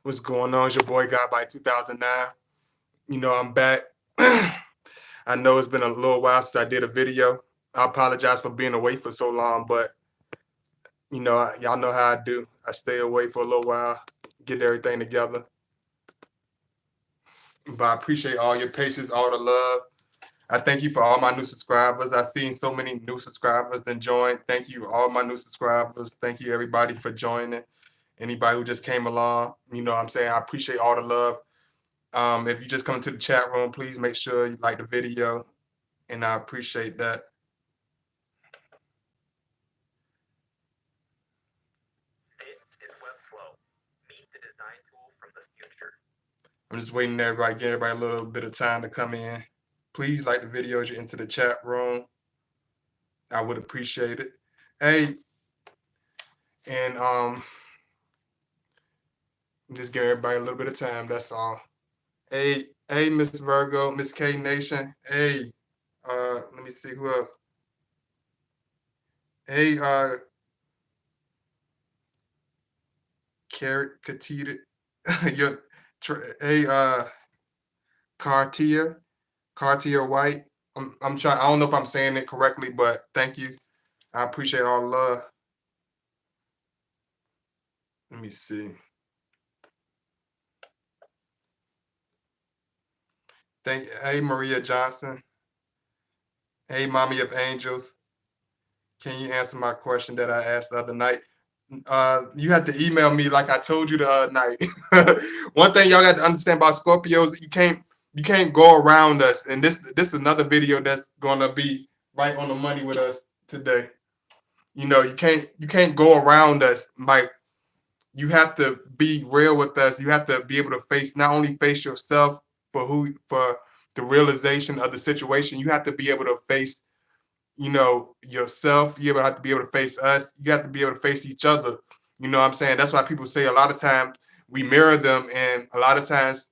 What's going on? It's your boy God by 2009. I'm back. I know it's been a little while since I did a video. I apologize for being away for so long, but y'all know how I do. I stay away for a little while, get everything together. But I appreciate all your patience, all the love. I thank you for all my new subscribers. I've seen so many new subscribers that joined. Thank you, all my new subscribers. Thank you, everybody, for joining. Anybody who just came along, what I'm saying, I appreciate all the love. If you just come to the chat room, please make sure you like the video, and I appreciate that. This is Webflow. Meet the design tool from the future. I'm just waiting for everybody, give everybody a little bit of time to come in. Please like the video as you're into the chat room. I would appreciate it. Hey, and just give everybody a little bit of time. That's all. Hey, Miss Virgo, Miss K Nation. Hey, let me see who else. Hey, Carrot Katita. Your hey, Cartier White. I'm trying. I don't know if I'm saying it correctly, but thank you. I appreciate all the love. Let me see. Hey, Maria Johnson. Hey, Mommy of Angels. Can you answer my question that I asked the other night? You have to email me like I told you the other night. One thing y'all got to understand about Scorpios, you can't go around us. And this is another video that's gonna be right on the money with us today. You can't go around us. Like, you have to be real with us. You have to be able to not only face yourself for the realization of the situation. You have to be able to face yourself. You have to be able to face us. You have to be able to face each other. You know what I'm saying? That's why people say a lot of times we mirror them, and a lot of times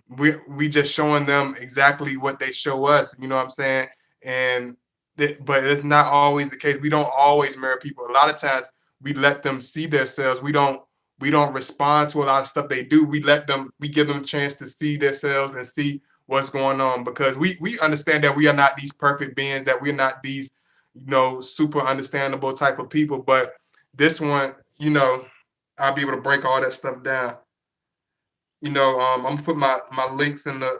we just showing them exactly what they show us. You know what I'm saying? And but it's not always the case. We don't always mirror people. A lot of times we let them see themselves. We don't respond to a lot of stuff they do. We give them a chance to see themselves and see what's going on, because we understand that we are not these perfect beings, that we're not these super understandable type of people. But this one, I'll be able to break all that stuff down. I'm gonna put my links in the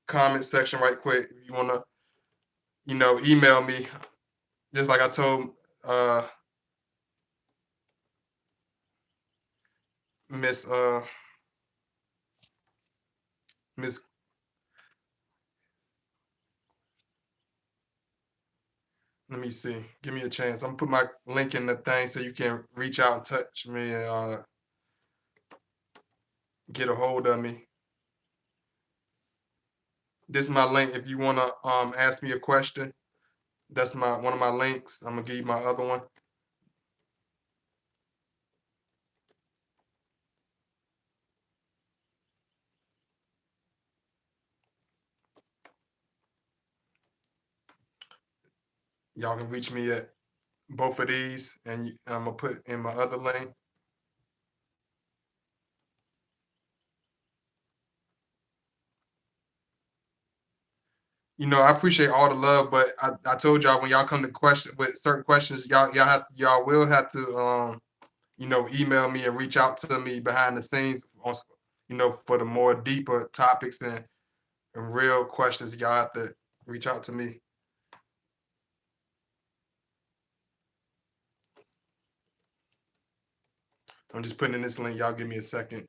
comment section right quick if you wanna email me, just like I told uh miss miss let me see, give me a chance. I'm gonna put my link in the thing so you can reach out and touch me and get a hold of me. This is my link if you want to ask me a question. That's one of my links. I'm gonna give you my other one. Y'all can reach me at both of these, and I'm gonna put in my other link. I appreciate all the love, but I told y'all, when y'all come to question with certain questions, y'all will have to email me and reach out to me behind the scenes on for the more deeper topics and real questions. Y'all have to reach out to me. I'm just putting in this link. Y'all give me a second.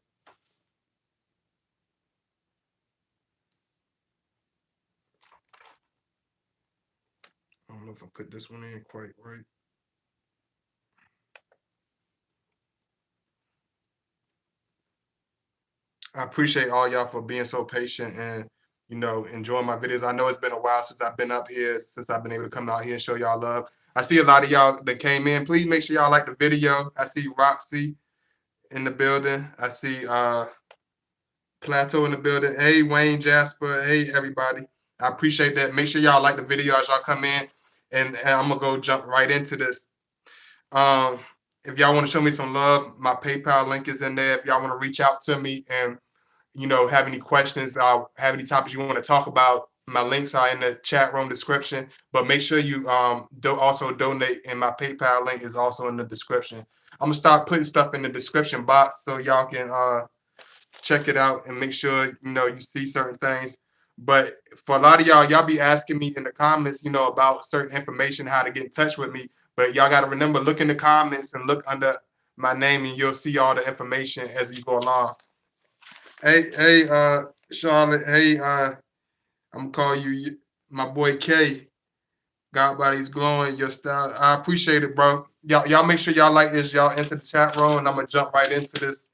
I don't know if I put this one in quite right. I appreciate all y'all for being so patient and enjoying my videos. I know it's been a while since I've been up here, since I've been able to come out here and show y'all love. I see a lot of y'all that came in. Please make sure y'all like the video. I see Roxy in the building. I see Plateau in the building. Hey, Wayne Jasper. Hey, everybody. I appreciate that. Make sure y'all like the video as y'all come in, and I'm gonna go jump right into this. If y'all want to show me some love, my PayPal link is in there. If y'all want to reach out to me and have any questions, have any topics you want to talk about, my links are in the chat room description. But make sure you also donate, and my PayPal link is also in the description. I'm gonna start putting stuff in the description box so y'all can check it out and make sure you see certain things. But for a lot of y'all be asking me in the comments, about certain information, how to get in touch with me. But y'all got to remember, look in the comments and look under my name, and you'll see all the information as you go along. Hey, Charlotte. Hey, I'm gonna call you my boy K. God body's glowing. Your style, I appreciate it, bro. Y'all make sure y'all like this. Y'all enter the chat room, and I'm gonna jump right into this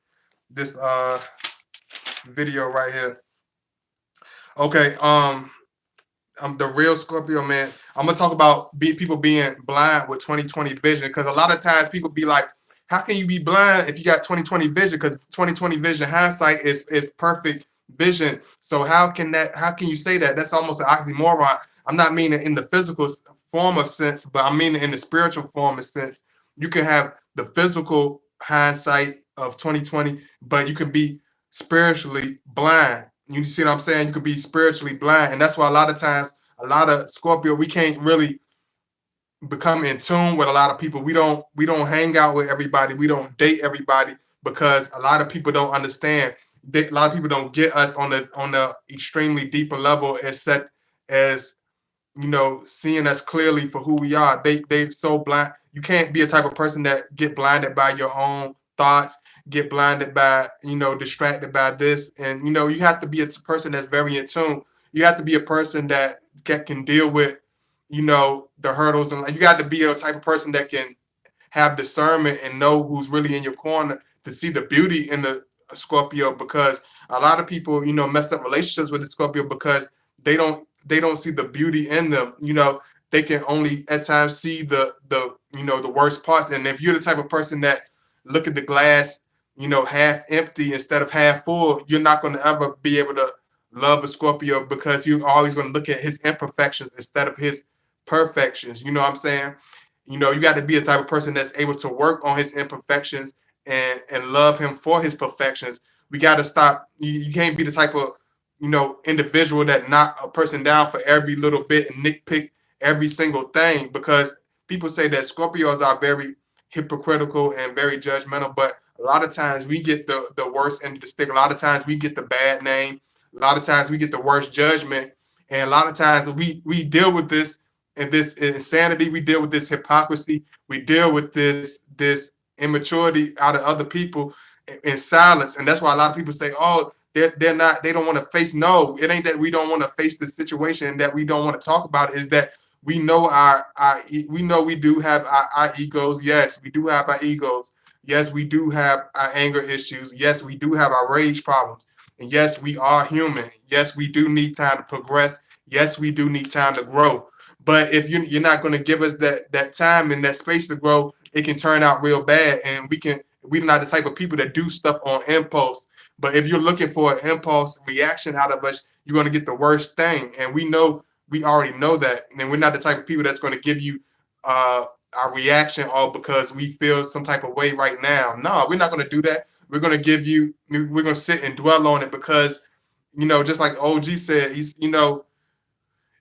video right here. Okay, I'm the real Scorpio man. I'm gonna talk about people being blind with 2020 vision, because a lot of times people be like, "How can you be blind if you got 2020 vision?" Because 2020 vision hindsight is perfect vision. So how can you say that? That's almost an oxymoron. I'm not meaning in the physical form of sense, but I mean in the spiritual form of sense. You can have the physical hindsight of 2020, but you can be spiritually blind. You see what I'm saying? You could be spiritually blind, and that's why a lot of times, a lot of Scorpio, we can't really become in tune with a lot of people. We don't hang out with everybody. We don't date everybody because a lot of people don't understand. A lot of people don't get us on the extremely deeper level, as seeing us clearly for who we are. They so blind. You can't be a type of person that get blinded by your own thoughts, get blinded by, distracted by this. And you have to be a person that's very in tune. You have to be a person that can deal with, the hurdles, and you got to be a type of person that can have discernment and know who's really in your corner, to see the beauty in the Scorpio. Because a lot of people, mess up relationships with the Scorpio because they don't see the beauty in them. They can only at times see the worst parts. And if you're the type of person that look at the glass, half empty instead of half full, you're not going to ever be able to love a Scorpio, because you're always going to look at his imperfections instead of his perfections. You know what I'm saying? You got to be a type of person that's able to work on his imperfections and love him for his perfections. We got to stop. You can't be the type of individual that knock a person down for every little bit and nitpick every single thing, because people say that Scorpios are very hypocritical and very judgmental, but a lot of times we get the worst end of the stick. A lot of times we get the bad name. A lot of times we get the worst judgment, and a lot of times we deal with this and this insanity. We deal with this hypocrisy. We deal with this immaturity out of other people in silence, and that's why a lot of people say, "Oh, they don't want to face." No, it ain't that we don't want to face the situation, that we don't want to talk about it. Is that we know we know we do have our egos. Yes, we do have our egos. Yes, we do have our anger issues. Yes, we do have our rage problems. And yes, we are human. Yes, we do need time to progress. Yes, we do need time to grow. But if you're not going to give us that time and that space to grow, it can turn out real bad. And we're not the type of people that do stuff on impulse. But if you're looking for an impulse reaction out of us, you're going to get the worst thing. And we already know that. And we're not the type of people that's going to give you our reaction all because we feel some type of way right now. No, we're not going to do that. We're going to we're going to sit and dwell on it, because, just like OG said,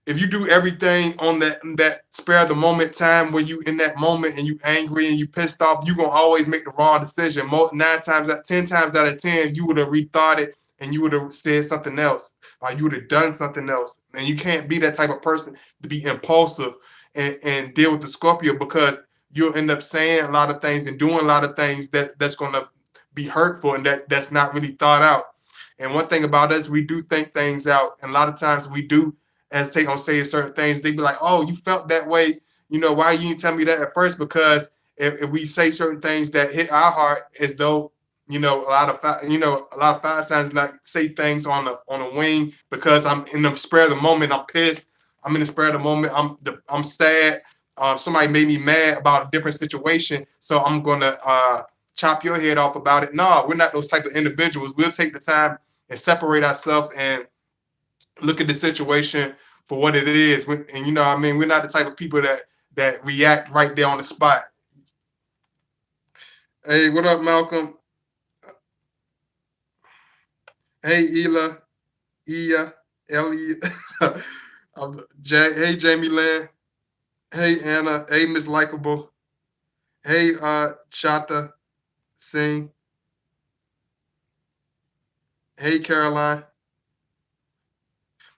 if you do everything on that spare of the moment time, where you in that moment and you angry and you pissed off, you're gonna always make the wrong decision. 10 times out of 10, you would have rethought it and you would have said something else, or you would have done something else. And you can't be that type of person to be impulsive and deal with the Scorpio, because you'll end up saying a lot of things and doing a lot of things that's gonna be hurtful, and that's not really thought out. And one thing about us, we do think things out, and a lot of times we do hesitate on saying certain things. They be like, "Oh, you felt that way. Why you didn't tell me that at first?" Because if we say certain things that hit our heart, as though a lot of fire signs like say things on a wing, because I'm in the spur of the moment. I'm pissed. I'm in the spur of the moment. I'm sad. Somebody made me mad about a different situation, so I'm gonna chop your head off about it. No, we're not those type of individuals. We'll take the time and separate ourselves and look at the situation for what it is. And we're not the type of people that react right there on the spot. Hey, what up, Malcolm? Hey, Ela, Ia, Ellie. Hey, Jamie Lynn. Hey, Anna. Hey, Miss Likeable. Hey, Shata Singh. Hey, Caroline.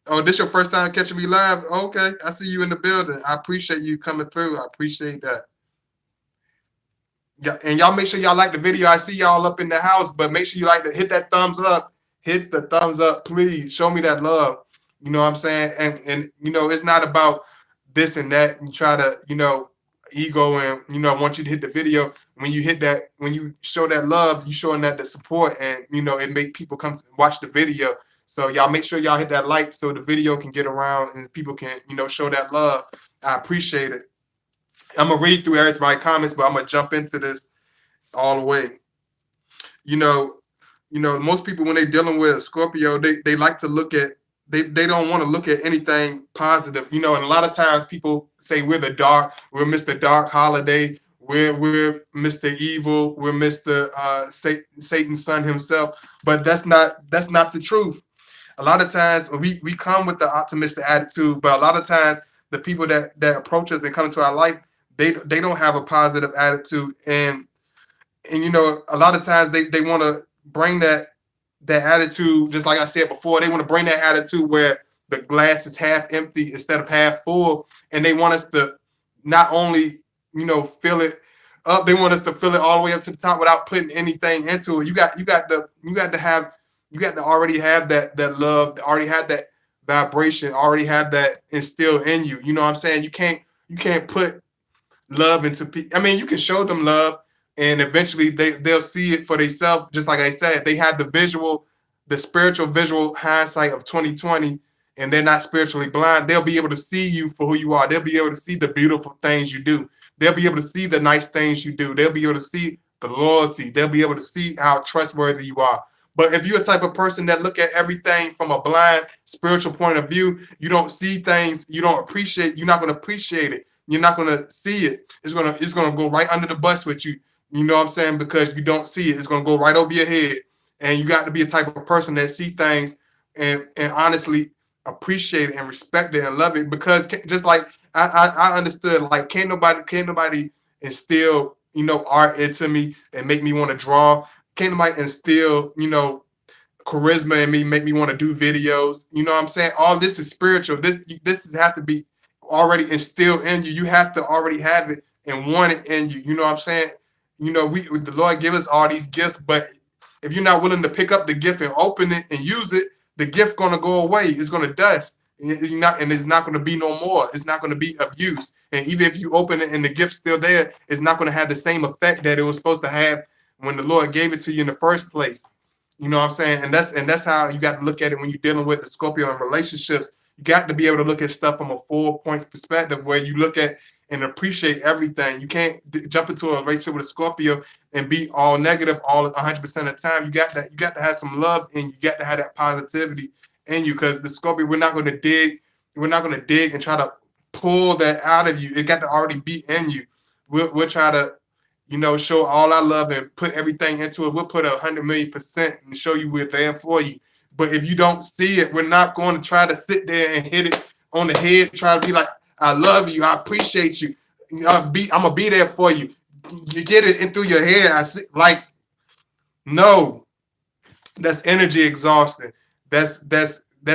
Oh, this your first time catching me live? Okay, I see you in the building. I appreciate you coming through. I appreciate that. Yeah, and y'all make sure y'all like the video. I see y'all up in the house, but make sure you like to hit that thumbs up. Hit the thumbs up, please. Show me that love. You know what I'm saying? And you know, it's not about this and that. You try to, ego and want you to hit the video. When you hit that, when you show that love, you showing that the support, and it make people come watch the video. So y'all make sure y'all hit that like so the video can get around and people can, show that love. I appreciate it. I'm gonna read through everybody's comments, but I'm gonna jump into this all the way. You know, most people when they're dealing with Scorpio, they like to look at they don't want to look at anything positive. And a lot of times people say we're Mr. Dark Holiday, we're Mr. Evil, we're Mr. Satan's son himself. But that's not the truth. A lot of times we come with the optimistic attitude, but a lot of times the people that approach us and come into our life, they don't have a positive attitude. And a lot of times they want to bring that attitude, just like I said before, they want to bring that attitude where the glass is half empty instead of half full, and they want us to not only fill it up, they want us to fill it all the way up to the top without putting anything into it. You got to already have that love, already have that vibration, already have that instilled in you. You know what I'm saying? You can't put love into people. I mean, you can show them love, and eventually they'll see it for themselves. Just like I said, they have the spiritual visual hindsight of 2020, and they're not spiritually blind. They'll be able to see you for who you are. They'll be able to see the beautiful things you do. They'll be able to see the nice things you do. They'll be able to see the loyalty. They'll be able to see how trustworthy you are. But if you're a type of person that look at everything from a blind spiritual point of view, you don't see things, you don't appreciate, you're not going to appreciate it. You're not going to see it. It's gonna go right under the bus with you. You know what I'm saying? Because you don't see it. It's gonna go right over your head. And you got to be a type of person that see things and honestly appreciate it and respect it and love it. Because just like I understood, like can't nobody instill art into me and make me want to draw. Can't nobody instill charisma in me, make me want to do videos. You know what I'm saying? All this is spiritual. This is have to be already instilled in you. You have to already have it and want it in you. You know what I'm saying? The Lord give us all these gifts, but if you're not willing to pick up the gift and open it and use it, the gift gonna go away. It's gonna dust. And it's not gonna be no more. It's not gonna be of use. And even if you open it and the gift's still there, it's not gonna have the same effect that it was supposed to have when the Lord gave it to you in the first place. You know what I'm saying? And that's how you got to look at it when you're dealing with the Scorpio in relationships. You got to be able to look at stuff from a 4 points perspective where you look at and appreciate everything. You can't jump into a relationship with a Scorpio and be all negative all 100% of the time. You got to have some love and you got to have that positivity in you, because the Scorpio, we're not going to dig and try to pull that out of you. It got to already be in you. We'll try to show all our love and put everything into it. We'll put 100,000,000% and show you we're there for you. But if you don't see it, we're not going to try to sit there and hit it on the head, try to be like, I love you, I appreciate you. I'm gonna be there for you. You get it in through your head. I see, like, no, that's energy exhausting. That's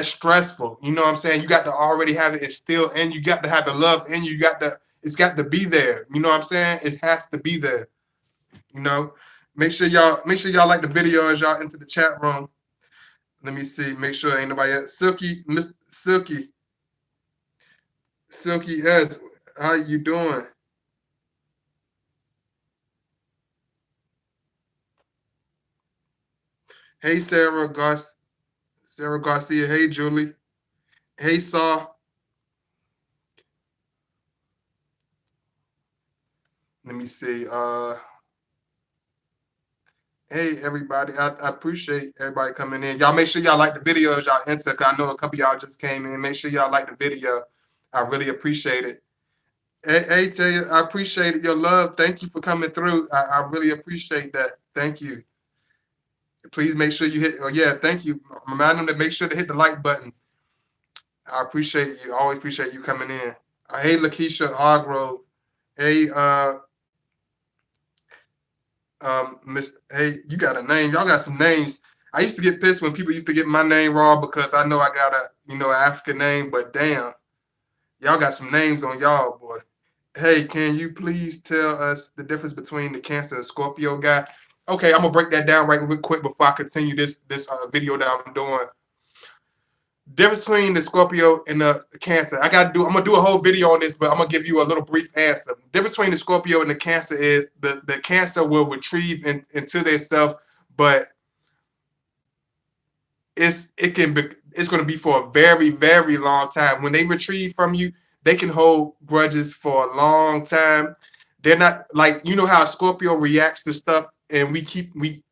stressful. You know what I'm saying? You got to already have it instilled, and you got to have the love, and it's got to be there. You know what I'm saying? It has to be there. You know, make sure y'all like the video as y'all enter the chat room. Let me see. Make sure ain't nobody else. Miss Silky S. How you doing? Hey Sarah Garcia. Hey Julie. Hey Saw. Let me see. Hey everybody. I appreciate everybody coming in. Y'all make sure y'all like the video as y'all enter, because I know a couple y'all just came in. Make sure y'all like the video. I really appreciate it. Hey, tell you, I appreciate your love. Thank you for coming through. I really appreciate that. Thank you. Please make sure you hit. Oh yeah, thank you. Remind them to make sure to hit the like button. I appreciate you. I always appreciate you coming in. Hey, Lakeisha Hargrove. Hey, Miss. Hey, you got a name? Y'all got some names. I used to get pissed when people used to get my name wrong because I know I got a an African name, but damn, y'all got some names on y'all, boy. Hey, can you please tell us the difference between the Cancer and Scorpio guy? Okay, I'm gonna break that down right real quick before I continue this video that I'm doing. Difference between the Scorpio and the Cancer. I'm gonna do a whole video on this, but I'm gonna give you a little brief answer. Difference between the Scorpio and the Cancer is the Cancer will retrieve into their self, but it's going to be for a very very long time. When they retrieve from you, they can hold grudges for a long time. They're not like how Scorpio reacts to stuff, and we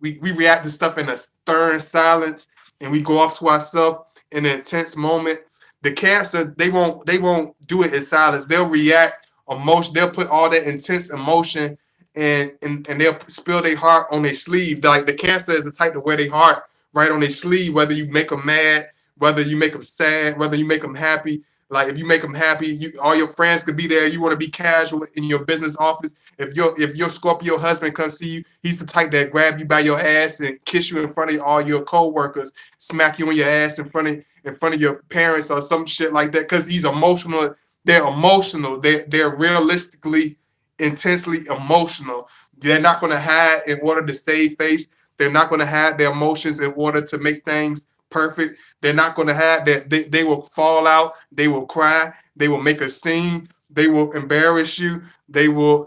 react to stuff in a stern silence, and we go off to ourselves in an intense moment. The Cancer, they won't do it in silence. They'll react emotion. They'll put all that intense emotion and they'll spill their heart on their sleeve. Like the Cancer is the type to wear their heart right on their sleeve, whether you make them mad, whether you make them sad, whether you make them happy. Like if you make them happy, all your friends could be there. You want to be casual in your business office. If your Scorpio husband comes see you, he's the type that grab you by your ass and kiss you in front of all your coworkers, smack you in your ass in front of your parents or some shit like that. Because he's emotional. They're emotional. They're realistically, intensely emotional. They're not going to hide in order to save face. They're not going to hide their emotions in order to make things perfect. They're not going to have that. They will fall out. They will cry. They will make a scene. They will embarrass you. They will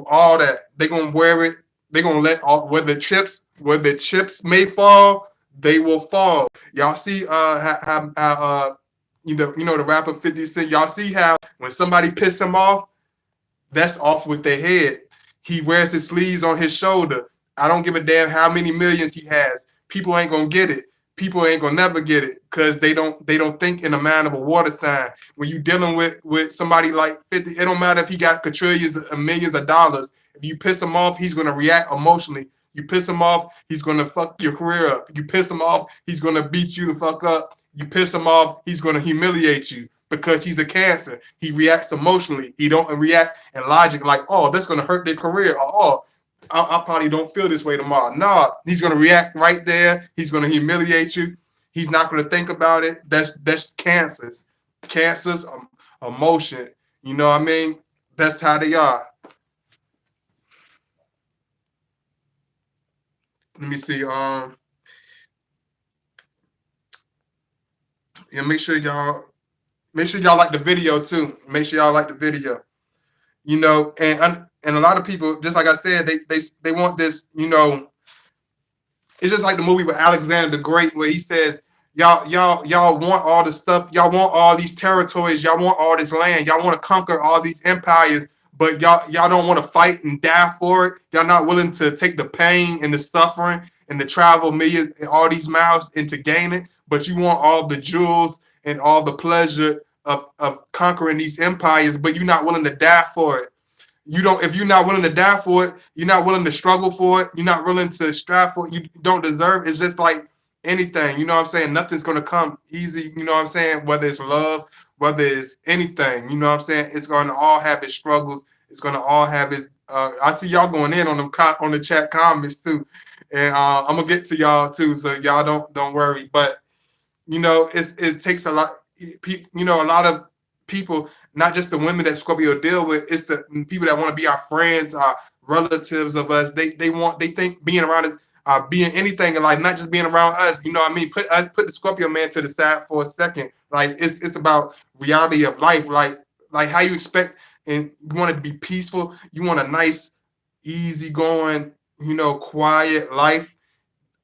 all that. They're going to wear it. They're going to let all where the chips may fall, they will fall. Y'all see how the rapper 50 Cent. Y'all see how when somebody piss him off, that's off with their head. He wears his sleeves on his shoulder. I don't give a damn how many millions he has. People ain't gonna get it. People ain't gonna never get it because they don't think in the mind of a water sign. When you dealing with somebody like 50, it don't matter if he got quadrillions or millions of dollars. If you piss him off, he's gonna react emotionally. You piss him off, he's gonna fuck your career up. You piss him off, he's gonna beat you the fuck up. You piss him off, he's gonna humiliate you because he's a Cancer. He reacts emotionally. He don't react in logic like, oh, that's gonna hurt their career, or oh, I probably don't feel this way tomorrow. No, he's gonna react right there. He's gonna humiliate you. He's not gonna think about it. That's Cancers. Cancers, emotion. You know what I mean? That's how they are. Let me see. Yeah, make sure y'all like the video too. Make sure y'all like the video. And a lot of people, just like I said, they want this. It's just like the movie with Alexander the Great, where he says, y'all want all the stuff, y'all want all these territories, y'all want all this land, y'all want to conquer all these empires, but y'all don't want to fight and die for it. Y'all not willing to take the pain and the suffering and to travel millions and all these miles and to gain it, but you want all the jewels and all the pleasure of conquering these empires, but you're not willing to die for it. If you're not willing to die for it, you're not willing to struggle for it, you're not willing to strive for it, you don't deserve. It's just like anything, you know what I'm saying? Nothing's gonna come easy, you know what I'm saying? Whether it's love, whether it's anything, you know what I'm saying? It's gonna all have its struggles. It's gonna all have its I see y'all going in on the chat comments too. And I'm gonna get to y'all too, so y'all don't worry. But it takes a lot. A lot of people, not just the women that Scorpio deal with, it's the people that want to be our friends, our relatives of us. They think being around us, being anything in life, not just being around us. You know what I mean? Put the Scorpio man to the side for a second. Like it's about reality of life. Like how you expect, and you want it to be peaceful. You want a nice, easy going, quiet life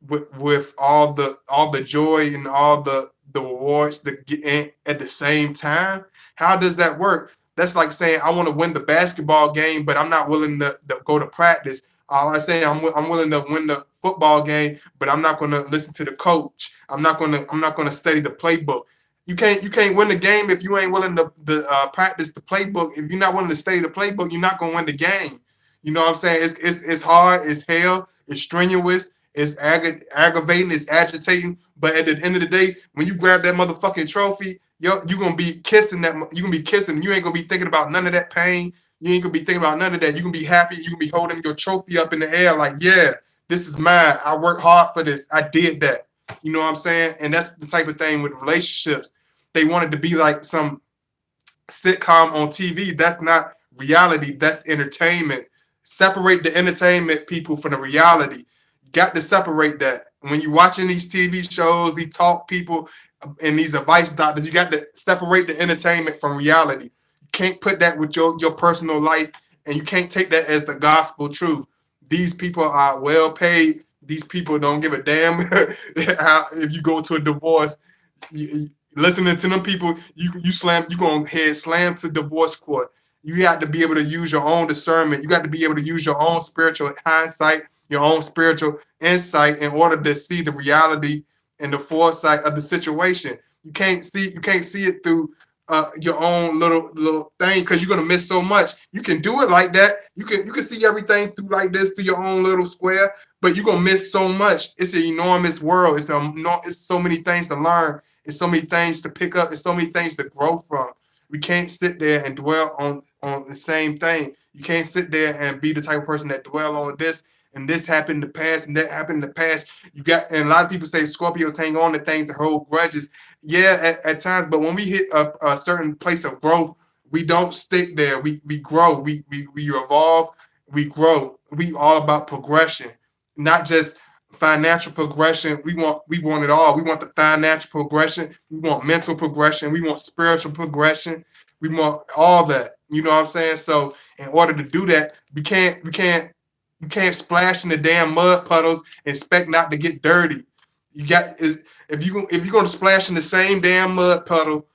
with all the joy and all the rewards that get in at the same time. How does that work? That's like saying I want to win the basketball game, but I'm not willing to go to practice. I say I'm willing to win the football game, but I'm not going to listen to the coach. I'm not going to study the playbook. You can't win the game if you ain't willing to practice the playbook. If you're not willing to study the playbook, you're not gonna win the game. You know what I'm saying? It's hard, it's hell, it's strenuous, it's aggravating, it's agitating. But at the end of the day, when you grab that motherfucking trophy, you're gonna be kissing that. You're gonna be kissing. You ain't gonna be thinking about none of that pain. You ain't gonna be thinking about none of that. You're gonna be happy. You're gonna be holding your trophy up in the air, like, yeah, this is mine. I worked hard for this. I did that. You know what I'm saying? And that's the type of thing with relationships. They wanted to be like some sitcom on TV. That's not reality. That's entertainment. Separate the entertainment people from the reality. You got to separate that. When you're watching these TV shows, these talk people, and these advice doctors, you got to separate the entertainment from reality. You can't put that with your personal life, and you can't take that as the gospel truth. These people are well paid. These people don't give a damn if you go to a divorce. Listening to them people, you gonna head slam to divorce court. You got to be able to use your own discernment. You got to be able to use your own spiritual hindsight, your own spiritual insight in order to see the reality and the foresight of the situation. You can't see it through your own little thing because you're gonna miss so much. You can do it like that. You can see everything through like this through your own little square, but you're gonna miss so much. It's an enormous world. It's so many things to learn. It's so many things to pick up. It's so many things to grow from. We can't sit there and dwell on the same thing. You can't sit there and be the type of person that dwell on this and this happened in the past and that happened in the past. And a lot of people say Scorpios hang on to things and hold grudges. Yeah, at times, but when we hit a certain place of growth, we don't stick there. We grow. We evolve. We grow. We all about progression, not just financial progression. We want it all. We want the financial progression. We want mental progression. We want spiritual progression. We want all that. You know what I'm saying? So in order to do that, you can't splash in the damn mud puddles and expect not to get dirty. If you're gonna splash in the same damn mud puddle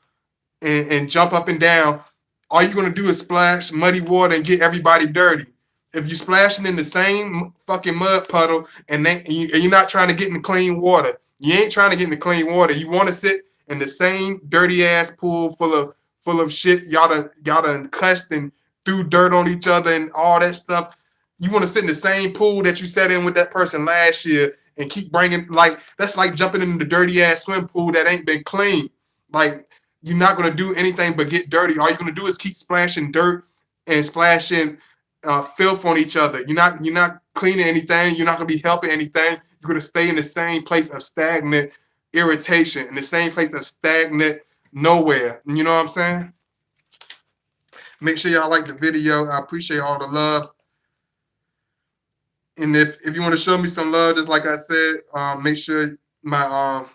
and jump up and down, all you're gonna do is splash muddy water and get everybody dirty. If you're splashing in the same fucking mud puddle and you're not trying to get in the clean water, you ain't trying to get in the clean water. You want to sit in the same dirty ass pool full of shit. Y'all done cussed and threw dirt on each other and all that stuff. You want to sit in the same pool that you sat in with that person last year and keep bringing, like, that's like jumping in the dirty ass swim pool that ain't been clean. Like, you're not gonna do anything but get dirty. All you're gonna do is keep splashing dirt and splashing filth on each other. You're not cleaning anything. You're not gonna be helping anything. You're gonna stay in the same place of stagnant irritation, in the same place of stagnant nowhere. You know what I'm saying? Make sure y'all like the video. I appreciate all the love. And if you want to show me some love, just like I said, make sure my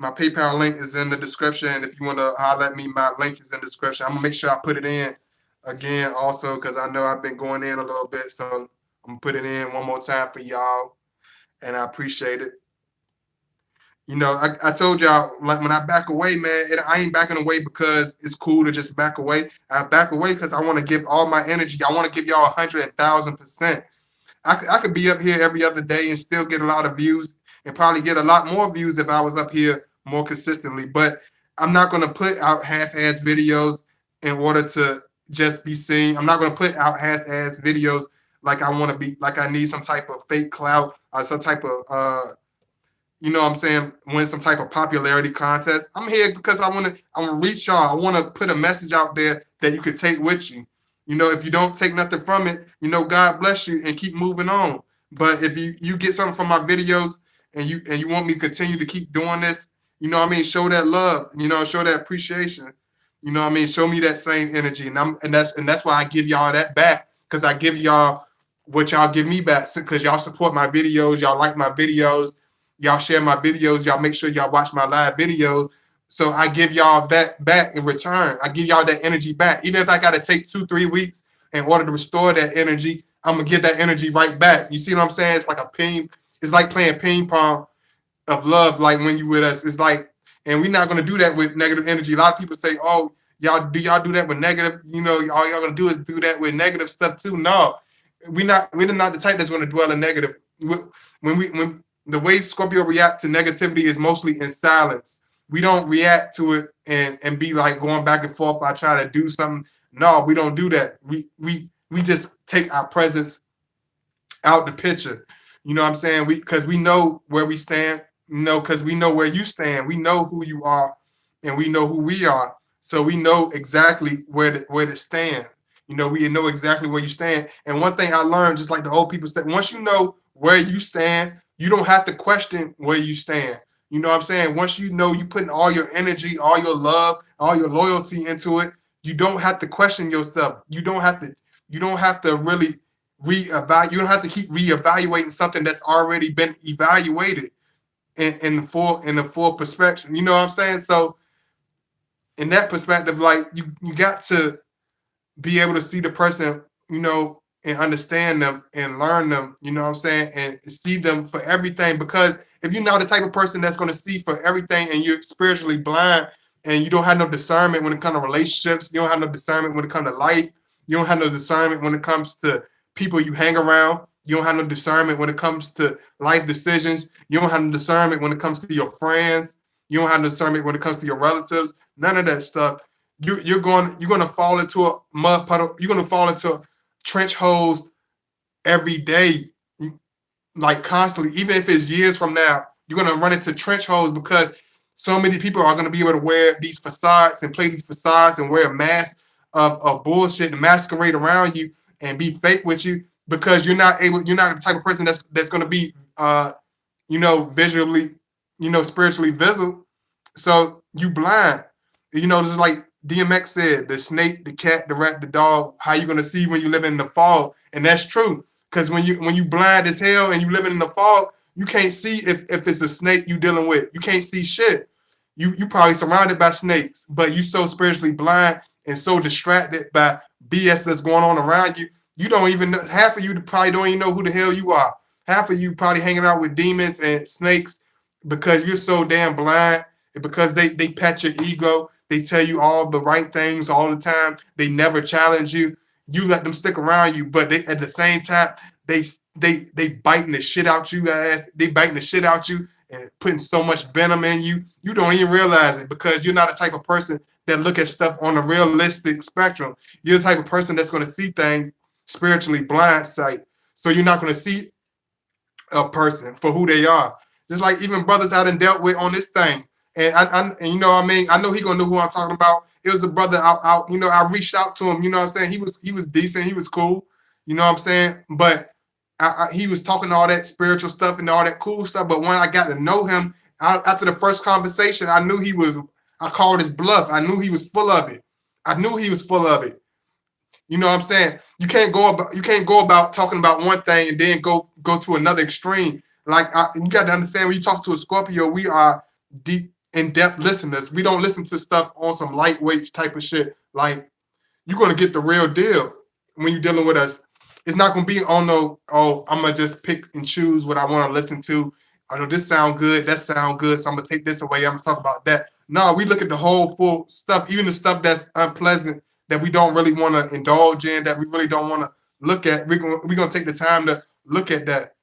PayPal link is in the description. If you want to holler at me, my link is in the description. I'm gonna make sure I put it in again also because I know I've been going in a little bit. So I'm gonna put it in one more time for y'all, and I appreciate it. You know, I told y'all, like, when I back away, man, I ain't backing away because it's cool to just back away. I back away because I want to give all my energy. I want to give y'all 100,000%. I could be up here every other day and still get a lot of views and probably get a lot more views if I was up here more consistently. But I'm not going to put out half-ass videos in order to just be seen. I'm not going to put out half-ass videos like I want to be, like I need some type of fake clout or some type of, you know what I'm saying, win some type of popularity contest. I'm here because I want to reach y'all. I want to put a message out there that you could take with you. You know, if you don't take nothing from it, you know, God bless you and keep moving on. But if you get something from my videos and you want me to continue to keep doing this, you know what I mean, show that love, you know, show that appreciation. You know what I mean? Show me that same energy. And that's why I give y'all that back, because I give y'all what y'all give me back, because y'all support my videos, y'all like my videos, y'all share my videos, y'all make sure y'all watch my live videos. So I give y'all that back in return. I give y'all that energy back. Even if I got to take 2-3 weeks in order to restore that energy, I'm going to get that energy right back. You see what I'm saying? It's like it's like playing ping pong of love, like when you with us. It's like, and we're not going to do that with negative energy. A lot of people say, oh, y'all do that with negative? You know, all y'all going to do is do that with negative stuff too. No, we're not the type that's going to dwell in negative. When the way Scorpio react to negativity is mostly in silence. We don't react to it and be like going back and forth. I try to do something. No, we don't do that. We just take our presence out the picture. You know what I'm saying? Because we know where we stand. You know, because we know where you stand. We know who you are, and we know who we are. So we know exactly where to stand. You know, we know exactly where you stand. And one thing I learned, just like the old people said, once you know where you stand, you don't have to question where you stand. You know what I'm saying? Once you know you putting all your energy, all your love, all your loyalty into it, you don't have to question yourself. You don't have to really reevaluate. You don't have to keep reevaluating something that's already been evaluated in the full perspective. You know what I'm saying? So in that perspective, like you got to be able to see the person, and understand them and learn them, you know what I'm saying, and see them for everything. Because if you're not the type of person that's going to see for everything and you're spiritually blind and you don't have no discernment when it comes to relationships, you don't have no discernment when it comes to life, you don't have no discernment when it comes to people you hang around, you don't have no discernment when it comes to life decisions, you don't have no discernment when it comes to your friends, you don't have no discernment when it comes to your relatives, none of that stuff. You're going to fall into a mud puddle. You're going to fall into trench holes every day, like constantly. Even if it's years from now, you're going to run into trench holes because so many people are going to be able to wear these facades and play these facades and wear a mask of bullshit and masquerade around you and be fake with you because you're not the type of person that's going to be visually, spiritually visible. So you blind. Just like DMX said, the snake, the cat, the rat, the dog, how you gonna see when you live in the fog? And that's true. Because when you blind as hell and you living in the fog, you can't see if it's a snake you dealing with. You can't see shit. You probably surrounded by snakes, but you so spiritually blind and so distracted by BS that's going on around you. You don't even know, half of you probably don't even know who the hell you are. Half of you probably hanging out with demons and snakes because you're so damn blind and because they pet your ego. They tell you all the right things all the time. They never challenge you. You let them stick around you, but they at the same time they biting the shit out you guys. They biting the shit out you and putting so much venom in you. You don't even realize it because you're not the type of person that look at stuff on a realistic spectrum. You're the type of person that's going to see things spiritually blind sight. So you're not going to see a person for who they are. Just like even brothers I done dealt with on this thing. And you know what I mean? I know he gonna know who I'm talking about. It was a brother out, I reached out to him, you know what I'm saying? He was decent, he was cool, you know what I'm saying? But he was talking all that spiritual stuff and all that cool stuff. But when I got to know him, after the first conversation, I called his bluff. I knew he was full of it. I knew he was full of it. You know what I'm saying? You can't go about talking about one thing and then go to another extreme. Like you got to understand when you talk to a Scorpio, we are deep in-depth listeners. We don't listen to stuff on some lightweight type of shit. Like you're gonna get the real deal when you're dealing with us. It's not gonna be on no, oh, I'm gonna just pick and choose what I want to listen to. I know this sound good, that sound good, so I'm gonna take this away. I'm gonna talk about that. No, we look at the whole full stuff, even the stuff that's unpleasant that we don't really want to indulge in, that we really don't want to look at. We're gonna take the time to look at that.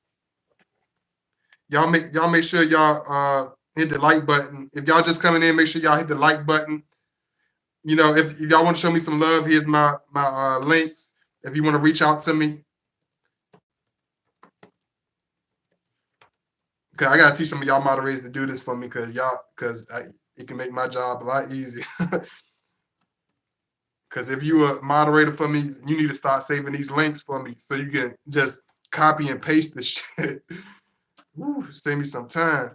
Y'all make sure y'all hit the like button. If y'all just coming in, make sure y'all hit the like button. If y'all want to show me some love, here's my links. If you want to reach out to me, cause I gotta teach some of y'all moderators to do this for me, cause it can make my job a lot easier. Cause if you a moderator for me, you need to start saving these links for me so you can just copy and paste the shit. Woo, save me some time.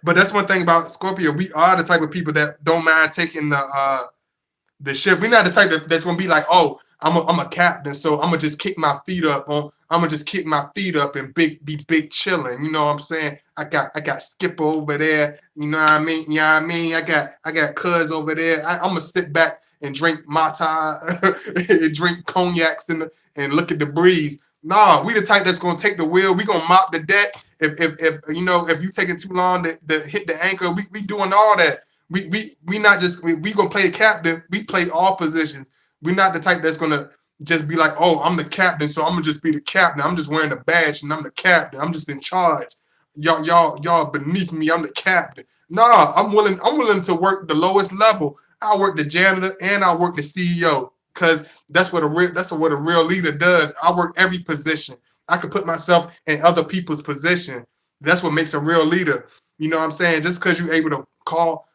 But that's one thing about Scorpio. We are the type of people that don't mind taking the ship. We're not the type that's gonna be like, oh, I'm a captain, so I'm gonna just kick my feet up and be big chilling. You know what I'm saying? I got Skipper over there. You know what I mean? Yeah, I mean, I got Cuz over there. I'm gonna sit back and drink mata and drink cognacs and look at the breeze. Nah, we the type that's gonna take the wheel. We gonna mop the deck. If you taking too long to hit the anchor, we doing all that. We not just we gonna play a captain. We play all positions. We're not the type that's gonna just be like, oh, I'm the captain, so I'm gonna just be the captain. I'm just wearing a badge and I'm the captain. I'm just in charge. y'all beneath me. I'm the captain. Nah, I'm willing to work the lowest level. I work the janitor and I work the CEO because that's what a real leader does. I work every position. I could put myself in other people's position. That's what makes a real leader. You know what I'm saying? Just because you're able to call,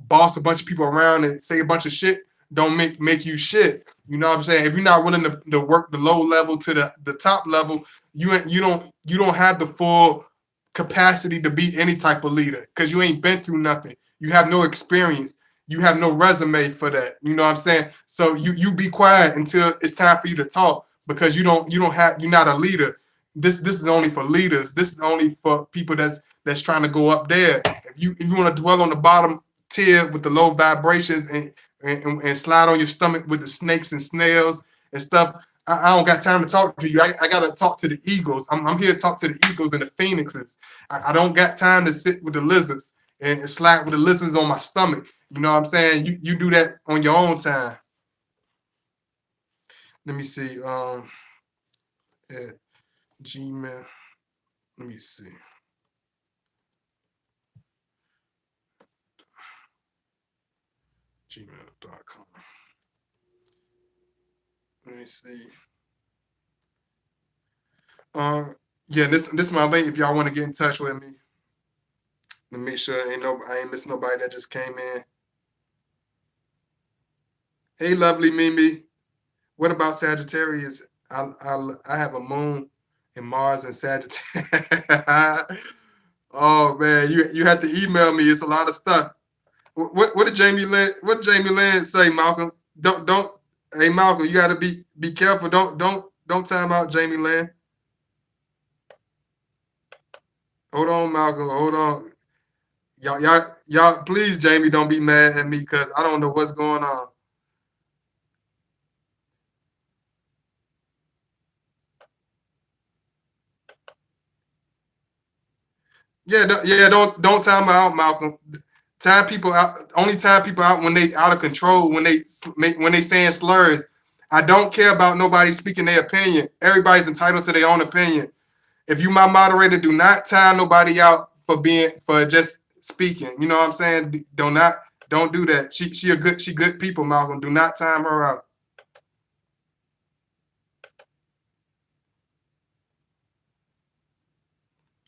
boss a bunch of people around and say a bunch of shit, don't make you shit. You know what I'm saying? If you're not willing to work the low level to the top level, you don't have the full capacity to be any type of leader because you ain't been through nothing. You have no experience. You have no resume for that. You know what I'm saying? So you be quiet until it's time for you to talk because you're not a leader. This is only for leaders. This is only for people that's trying to go up there. If you want to dwell on the bottom tier with the low vibrations and slide on your stomach with the snakes and snails and stuff, I don't got time to talk to you. I got to talk to the eagles. I'm here to talk to the eagles and the phoenixes. I don't got time to sit with the lizards and slide with the lizards on my stomach. You know what I'm saying? You do that on your own time. Let me see. At Gmail. Let me see. Gmail.com. Let me see. Yeah, this is my link if y'all want to get in touch with me. Let me make sure I ain't missing nobody that just came in. Hey, lovely Mimi. What about Sagittarius? I have a moon and Mars and Sagittarius. Oh man, you have to email me. It's a lot of stuff. What did Jamie Lynn say, Malcolm? Don't. Hey Malcolm, you got to be careful. Don't time out Jamie Lynn. Hold on, Malcolm. Hold on. Y'all, please, Jamie, don't be mad at me because I don't know what's going on. Yeah, don't time out, Malcolm. Time people out. Only time people out when they out of control. When they saying slurs. I don't care about nobody speaking their opinion. Everybody's entitled to their own opinion. If you my moderator, do not time nobody out for just speaking. You know what I'm saying? Don't do that. She good people, Malcolm. Do not time her out.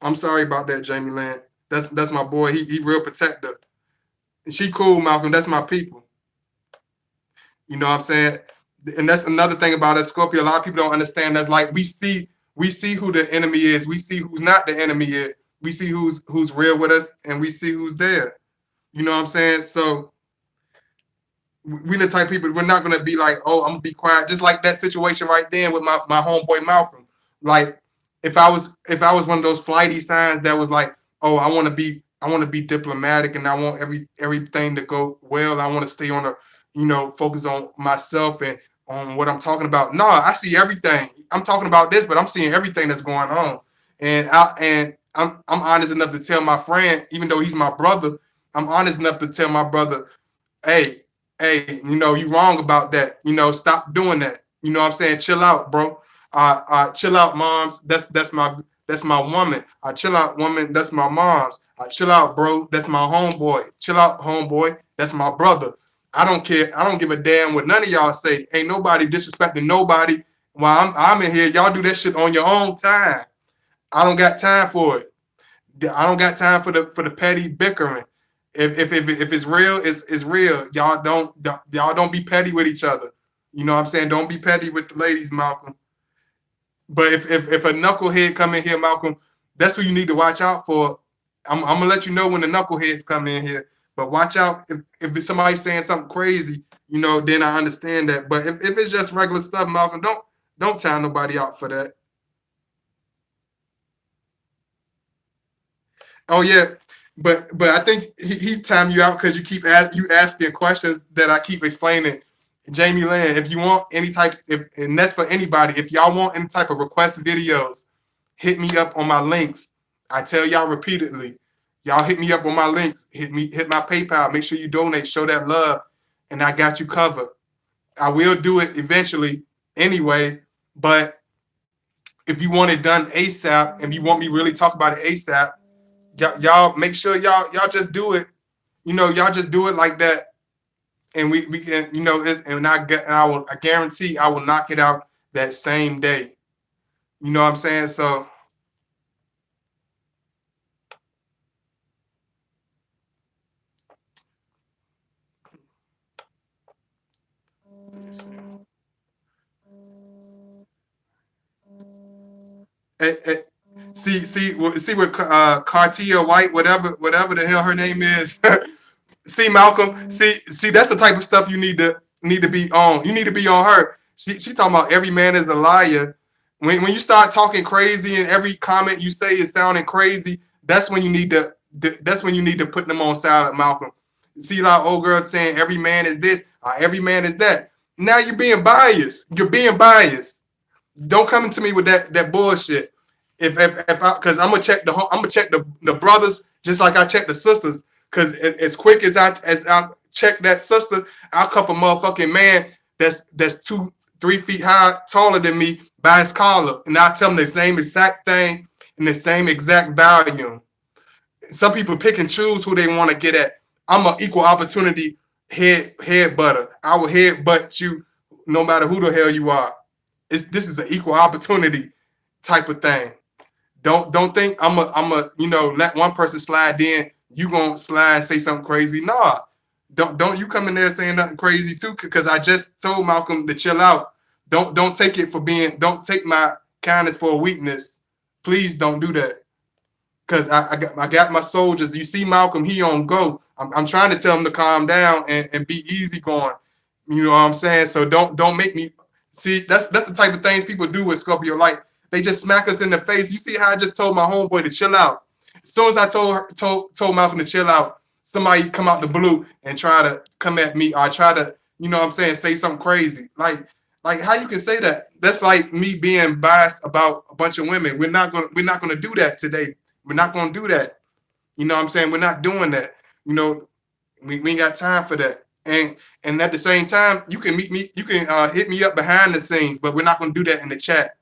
I'm sorry about that, Jamie Lynn. That's my boy. He real protective. She cool, Malcolm. That's my people. You know what I'm saying? And that's another thing about that Scorpio. A lot of people don't understand. That's like we see who the enemy is. We see who's not the enemy is. We see who's real with us, and we see who's there. You know what I'm saying? So we the type of people, we're not gonna be like, oh, I'm gonna be quiet. Just like that situation right then with my homeboy Malcolm. Like if I was one of those flighty signs that was like, oh, I want to be diplomatic and I want everything to go well. I want to stay on a, focus on myself and on what I'm talking about. No, I see everything. I'm talking about this, but I'm seeing everything that's going on. And I'm honest enough to tell my friend, even though he's my brother, I'm honest enough to tell my brother, hey, hey, you wrong about that. Stop doing that. You know what I'm saying? Chill out, bro. Chill out, moms. That's my woman. Chill out, woman. That's my mom's. Chill out, bro. That's my homeboy. Chill out, homeboy. That's my brother. I don't care. I don't give a damn what none of y'all say. Ain't nobody disrespecting nobody. While I'm in here, y'all do that shit on your own time. I don't got time for it. I don't got time for the petty bickering. If it's real, it's real. Y'all don't be petty with each other. You know what I'm saying? Don't be petty with the ladies, Malcolm. But if a knucklehead come in here, Malcolm, that's who you need to watch out for. I'm gonna let you know when the knuckleheads come in here. But watch out if it's somebody saying something crazy, then I understand that. But if it's just regular stuff, Malcolm, don't time nobody out for that. Oh yeah, but I think he timed you out because you asking questions that I keep explaining. Jamie Land, if you want any type, and that's for anybody, if y'all want any type of request videos, hit me up on my links. I tell y'all repeatedly, y'all hit me up on my links, hit my PayPal, make sure you donate, show that love, and I got you covered. I will do it eventually anyway, but if you want it done ASAP, and you want me to really talk about it ASAP, y'all make sure y'all just do it. Y'all just do it like that, and we can, I guarantee I will knock it out that same day. You know what I'm saying? So eh, eh, see what Cartia White, whatever the hell her name is. See, Malcolm, see that's the type of stuff you need to be on. You need to be on her. She talking about every man is a liar. When you start talking crazy and every comment you say is sounding crazy, that's when you need to put them on silent, Malcolm. See, like old girl saying every man is this, every man is that. Now you're being biased. You're being biased. Don't come to me with that bullshit. If I, because I'm gonna check the brothers just like I check the sisters. Because as quick as I check that sister, I'll cuff a motherfucking man that's 2-3 feet high, taller than me by his collar, and I tell him the same exact thing in the same exact volume. Some people pick and choose who they want to get at. I'm an equal opportunity head butter. I will head butt you no matter who the hell you are. This is an equal opportunity type of thing. Don't think I'm a let one person slide in, you gonna slide and say something crazy. Nah. Don't you come in there saying nothing crazy too, because I just told Malcolm to chill out. Don't take it for being, don't take my kindness for a weakness. Please don't do that. Cause I got my soldiers. You see Malcolm, he on go. I'm trying to tell him to calm down and be easy going. You know what I'm saying? So don't make me see. That's the type of things people do with Scorpio. Like they just smack us in the face. You see how I just told my homeboy to chill out. As soon as I told Malcolm to chill out, somebody come out the blue and try to come at me or try to, what I'm saying, say something crazy. Like how you can say that? That's like me being biased about a bunch of women. We're not gonna do that today. We're not gonna do that. You know what I'm saying? We're not doing that. You know, we ain't got time for that. And at the same time, you can meet me, you can hit me up behind the scenes, but we're not gonna do that in the chat.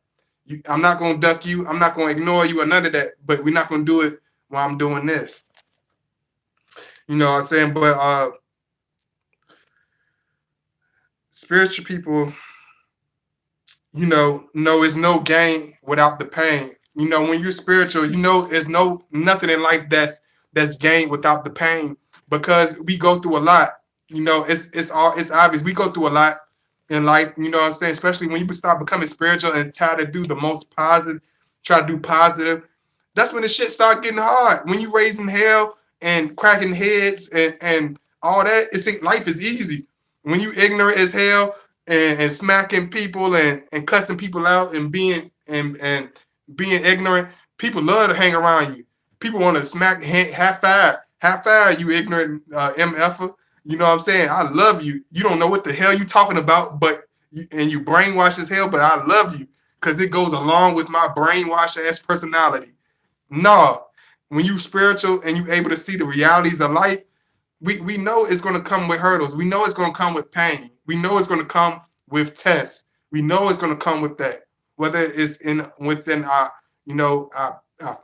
I'm not gonna duck you, I'm not gonna ignore you or none of that, but we're not gonna do it while I'm doing this. You know what I'm saying? But spiritual people, it's no gain without the pain. When you're spiritual, there's nothing in life that's gained without the pain, because we go through a lot. It's obvious we go through a lot in life. You know what I'm saying? Especially when you start becoming spiritual and try to do the most positive, try to do positive. That's when the shit start getting hard. When you raising hell and cracking heads and all that, life is easy. When you ignorant as hell and smacking people and cussing people out and being ignorant, people love to hang around you. People want to smack half five, you ignorant MFer. You know what I'm saying? I love you. You don't know what the hell you talking about, and you brainwash as hell, but I love you because it goes along with my brainwash ass personality. No, when you spiritual and you able to see the realities of life, we know it's going to come with hurdles. We know it's going to come with pain. We know it's going to come with tests. We know it's going to come with that. Whether it's within our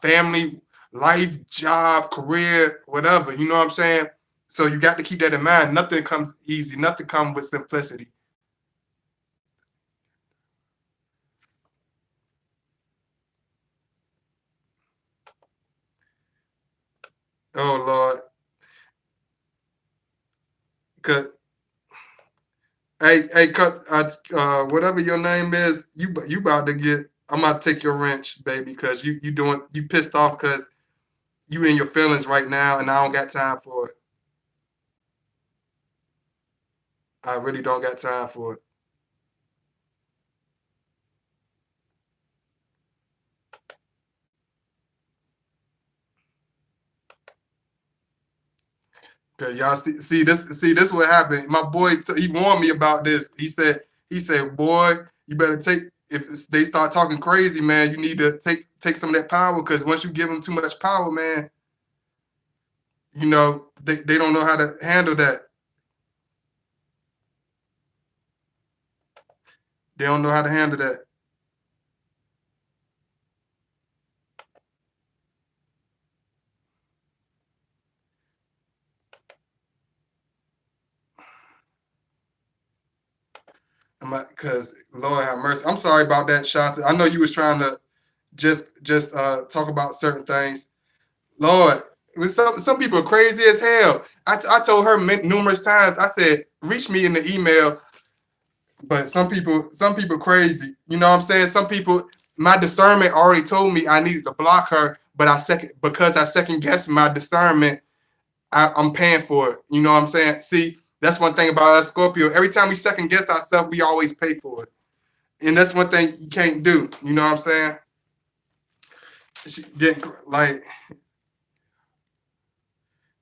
family, life, job, career, whatever. You know what I'm saying? So you got to keep that in mind. Nothing comes easy. Nothing comes with simplicity. Oh Lord. Cause cut. Whatever your name is, you about to get. I'm about to take your wrench, baby, because you pissed off because you in your feelings right now, and I don't got time for it. I really don't got time for it. Cause y'all see this what happened. My boy he warned me about this. He said, boy, you better take, if they start talking crazy, man, you need to take some of that power, because once you give them too much power, man, they don't know how to handle that. They don't know how to handle that. Because Lord have mercy. I'm sorry about that, Shanta. I know you was trying to just talk about certain things. Lord, with some people are crazy as hell. I told her numerous times. I said, reach me in the email. But some people crazy. You know what I'm saying? Some people, my discernment already told me I needed to block her, but because I second guessed my discernment, I'm paying for it. You know what I'm saying? See, that's one thing about us Scorpio. Every time we second guess ourselves, we always pay for it. And that's one thing you can't do. You know what I'm saying? She get like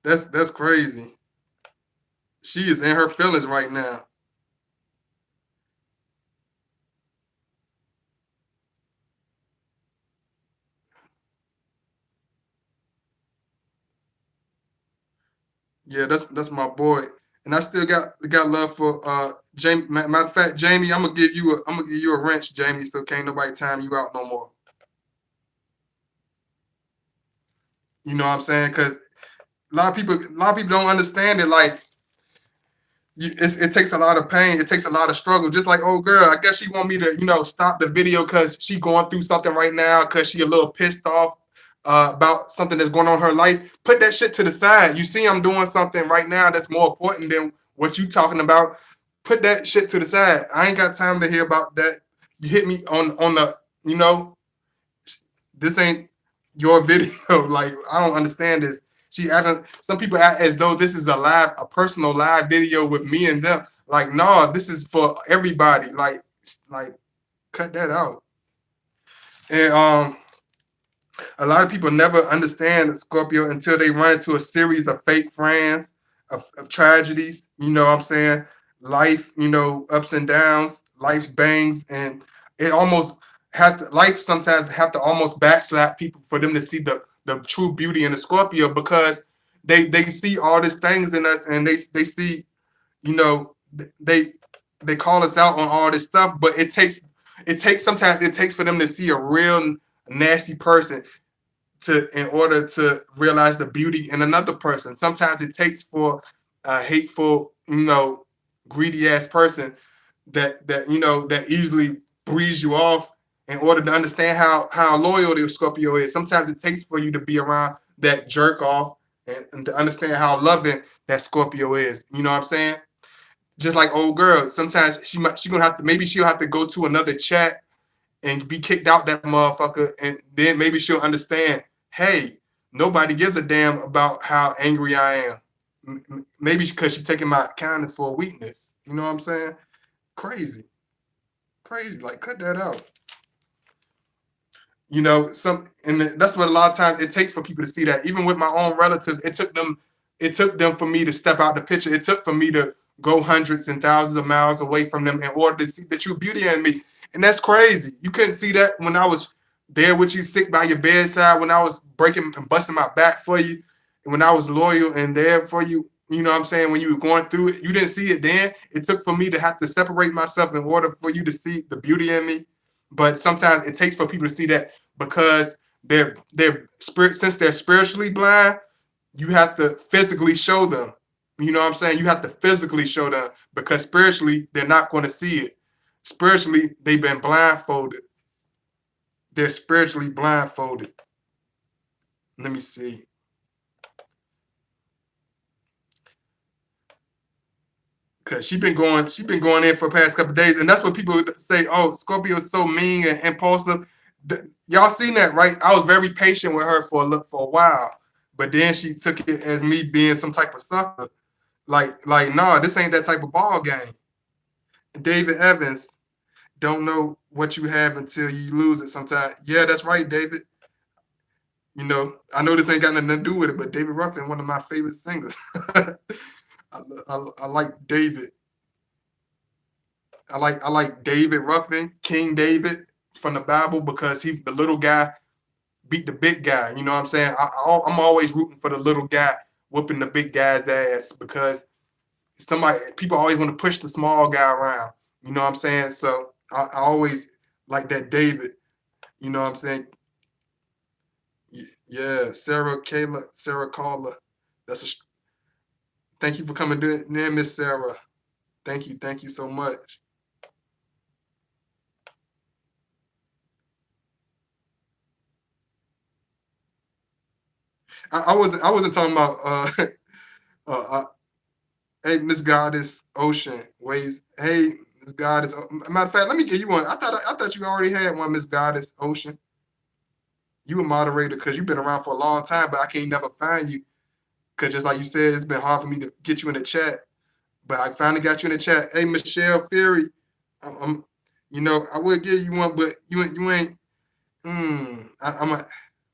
that's crazy. She is in her feelings right now. Yeah, that's my boy. And I still got love for Jamie. Matter of fact, Jamie, I'm gonna give you a wrench, Jamie, so can't nobody time you out no more. You know what I'm saying? Because a lot of people don't understand it. Like it takes a lot of pain. It takes a lot of struggle. Just like old girl, I guess she want me to, stop the video because she going through something right now because she a little pissed off about something that's going on in her life. Put that shit to the side. You see, I'm doing something right now that's more important than what you talking about. Put that shit to the side. I ain't got time to hear about that. You hit me on the, you know, this ain't your video. Like, I don't understand this. Some people act as though this is a personal live video with me and them. Like, no, this is for everybody. Like, cut that out. And a lot of people never understand Scorpio until they run into a series of fake friends, of tragedies. You know what I'm saying? Life, ups and downs, life's bangs, and it almost life sometimes have to almost backslap people for them to see the true beauty in the Scorpio because they see all these things in us and they see, you know, they they call us out on all this stuff, but sometimes it takes for them to see a real nasty person in order to realize the beauty in another person. Sometimes it takes for a hateful, greedy ass person that easily breeze you off in order to understand how loyal the Scorpio is. Sometimes it takes for you to be around that jerk off and to understand how loving that Scorpio is. You know what I'm saying? Just like old girl, sometimes she gonna have to maybe she'll have to go to another chat and be kicked out that motherfucker, and then maybe she'll understand. Hey, nobody gives a damn about how angry I am. Maybe because she's taking my kindness for a weakness. You know what I'm saying? Crazy, crazy. Like cut that out. And that's what a lot of times it takes for people to see that. Even with my own relatives, it took them for me to step out the picture. It took for me to go hundreds and thousands of miles away from them in order to see the true beauty in me. And that's crazy. You couldn't see that when I was there with you, sick by your bedside, when I was breaking and busting my back for you, and when I was loyal and there for you. You know what I'm saying? When you were going through it, you didn't see it then. It took for me to have to separate myself in order for you to see the beauty in me. But sometimes it takes for people to see that because they're spirit since they're spiritually blind, you have to physically show them. You know what I'm saying? You have to physically show them because spiritually they're not going to see it. Spiritually, they've been blindfolded. They're spiritually blindfolded. Let me see. Cause she been going in for the past couple of days, and that's what people say. Oh, Scorpio is so mean and impulsive. Y'all seen that, right? I was very patient with her for a while, but then she took it as me being some type of sucker. Like, nah, this ain't that type of ball game. David Evans, don't know what you have until you lose it. Sometimes, yeah, that's right, David. I know this ain't got nothing to do with it, but David Ruffin, one of my favorite singers. I like David. I like David Ruffin, King David from the Bible because the little guy beat the big guy. You know what I'm saying? I'm always rooting for the little guy whooping the big guy's ass because people always want to push the small guy around. You know what I'm saying? So I always like that David. You know what I'm saying? Yeah, Sarah Caller. That's thank you for coming in, Miss Sarah. Thank you so much. I wasn't talking about uh hey Miss Goddess Ocean Waves. Hey Miss Goddess. Matter of fact, let me give you one. I thought you already had one, Miss Goddess Ocean. You a moderator because you've been around for a long time, but I can't never find you. Cause just like you said, it's been hard for me to get you in the chat. But I finally got you in the chat. Hey Michelle Fury. I'm I would give you one, but you ain't I'm a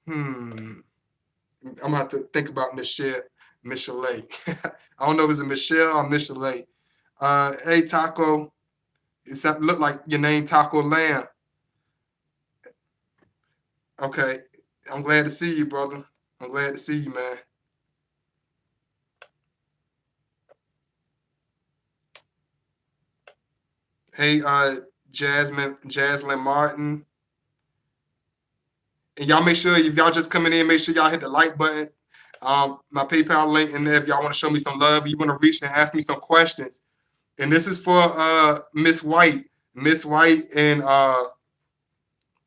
hmm. I'm gonna have to think about Michelle. I don't know if it's a Michelle or Michelle. Hey Taco, look like your name Taco Lamb. Okay, I'm glad to see you, brother. I'm glad to see you, man. Hey, Jaslyn Martin, and y'all make sure if y'all just coming in, make sure y'all hit the like button. My PayPal link in there if y'all want to show me some love, you want to reach and ask me some questions. And this is for Miss White. Miss White and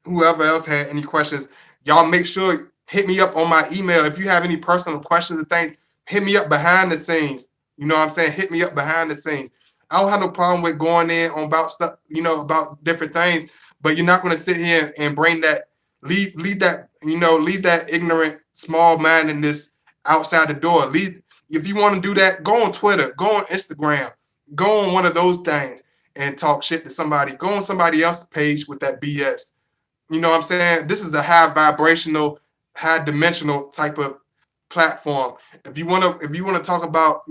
whoever else had any questions, y'all make sure hit me up on my email. If you have any personal questions or things, hit me up behind the scenes. You know what I'm saying? Hit me up behind the scenes. I don't have no problem with going in on about stuff, about different things, but you're not going to sit here and bring that, leave that, leave that ignorant, small mindedness outside the door. Leave, if you want to do that, go on Twitter, go on Instagram, go on one of those things and talk shit to somebody. Go on somebody else's page with that BS. You know what I'm saying? This is a high vibrational, high dimensional type of platform. If you wanna talk about,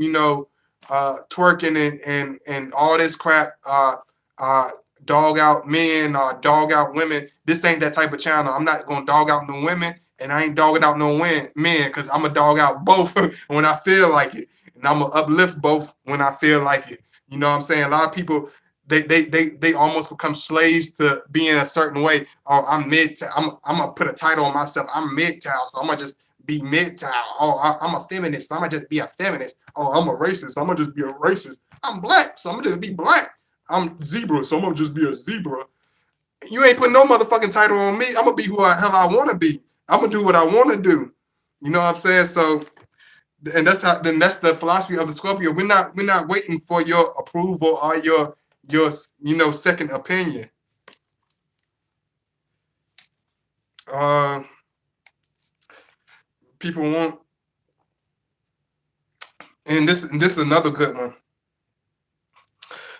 twerking and all this crap, uh dog out men, dog out women, this ain't that type of channel. I'm not gonna dog out no women and I ain't dogging out no men because I'm a dog out both when I feel like it. And I'm gonna uplift both when I feel like it. You know what I'm saying? A lot of people they almost become slaves to being a certain way. Oh, I'm gonna put a title on myself. I'm MGTOW, so I'm gonna just be MGTOW. Oh, I'm a feminist, so I'm gonna just be a feminist. Oh, I'm a racist, so I'm gonna just be a racist. I'm black, so I'm gonna just be black. I'm zebra, so I'm gonna just be a zebra. You ain't putting no motherfucking title on me. I'm gonna be who the hell I wanna be. I'm gonna do what I wanna do. You know what I'm saying? So, and that's the philosophy of the Scorpio. We're not waiting for your approval or your second opinion. Uh, People want, and this is another good one.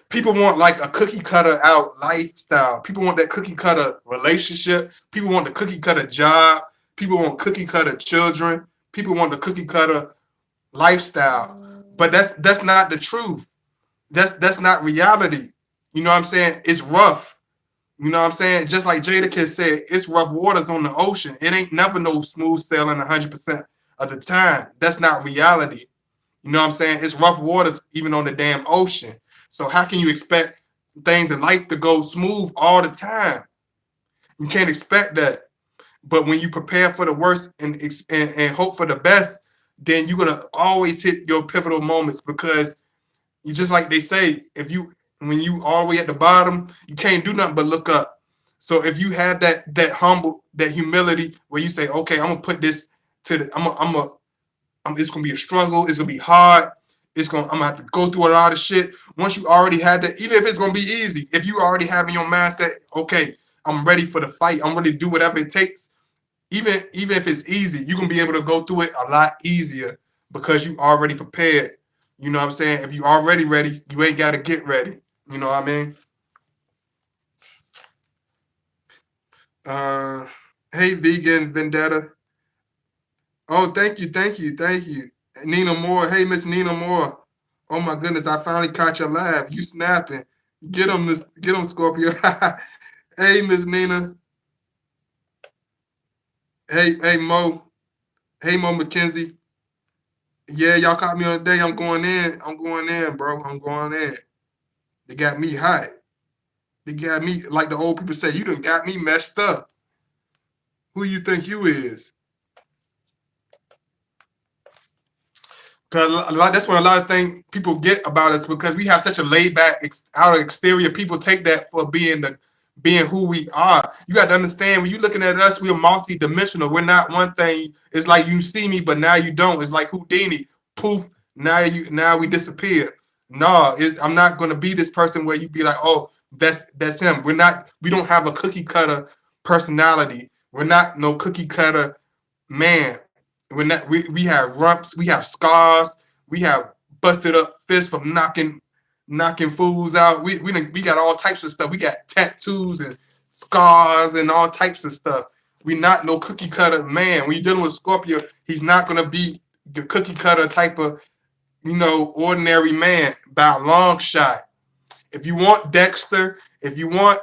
People want like a cookie cutter out lifestyle. People want that cookie cutter relationship. People want the cookie cutter job. People want cookie cutter children. People want the cookie cutter lifestyle. But that's not the truth. That's not reality. You know what I'm saying? It's rough. You know what I'm saying? Just like Jadakiss said, it's rough waters on the ocean. It ain't never no smooth sailing 100% of the time. That's not reality. You know what I'm saying? It's rough waters even on the damn ocean. So how can you expect things in life to go smooth all the time? You can't expect that. But when you prepare for the worst and hope for the best, then you're gonna always hit your pivotal moments because you just like they say, if you when you all the way at the bottom, you can't do nothing but look up. So if you have that humble, that humility where you say, okay, I'm gonna put this to the it's gonna be a struggle, it's gonna be hard, I'm gonna have to go through a lot of shit. Once you already had that, even if it's gonna be easy, if you already have in your mindset, okay, I'm ready for the fight, I'm ready to do whatever it takes, even if it's easy, you're gonna be able to go through it a lot easier because you already prepared. You know what I'm saying? If you already ready, you ain't gotta get ready. You know what I mean? Uh hey vegan vendetta. Oh, thank you. Nina Moore. Hey, Miss Nina Moore. Oh my goodness, I finally caught your laugh. You snapping. Get him, Scorpio. Hey, Miss Nina. Hey, Mo. Hey, Mo McKenzie. Yeah, y'all caught me on the day. I'm going in. I'm going in, bro. I'm going in. They got me hot. They got me, like the old people say, you done got me messed up. Who you think you is? Because that's what a lot of things people get about us because we have such a laid back outer exterior. People take that for being being who we are. You got to understand when you're looking at us, we're multi-dimensional. We're not one thing. It's like you see me, but now you don't. It's like Houdini. Poof. Now we disappear. No, I'm not gonna be this person where you be like, oh, that's him. We're not. We don't have a cookie cutter personality. We're not no cookie cutter man. We're not. We have rumps. We have scars. We have busted up fists from knocking fools out. We got all types of stuff. We got tattoos and scars and all types of stuff. We not no cookie cutter man. When you're dealing with Scorpio, he's not gonna be the cookie cutter type of ordinary man by a long shot. If you want Dexter, if you want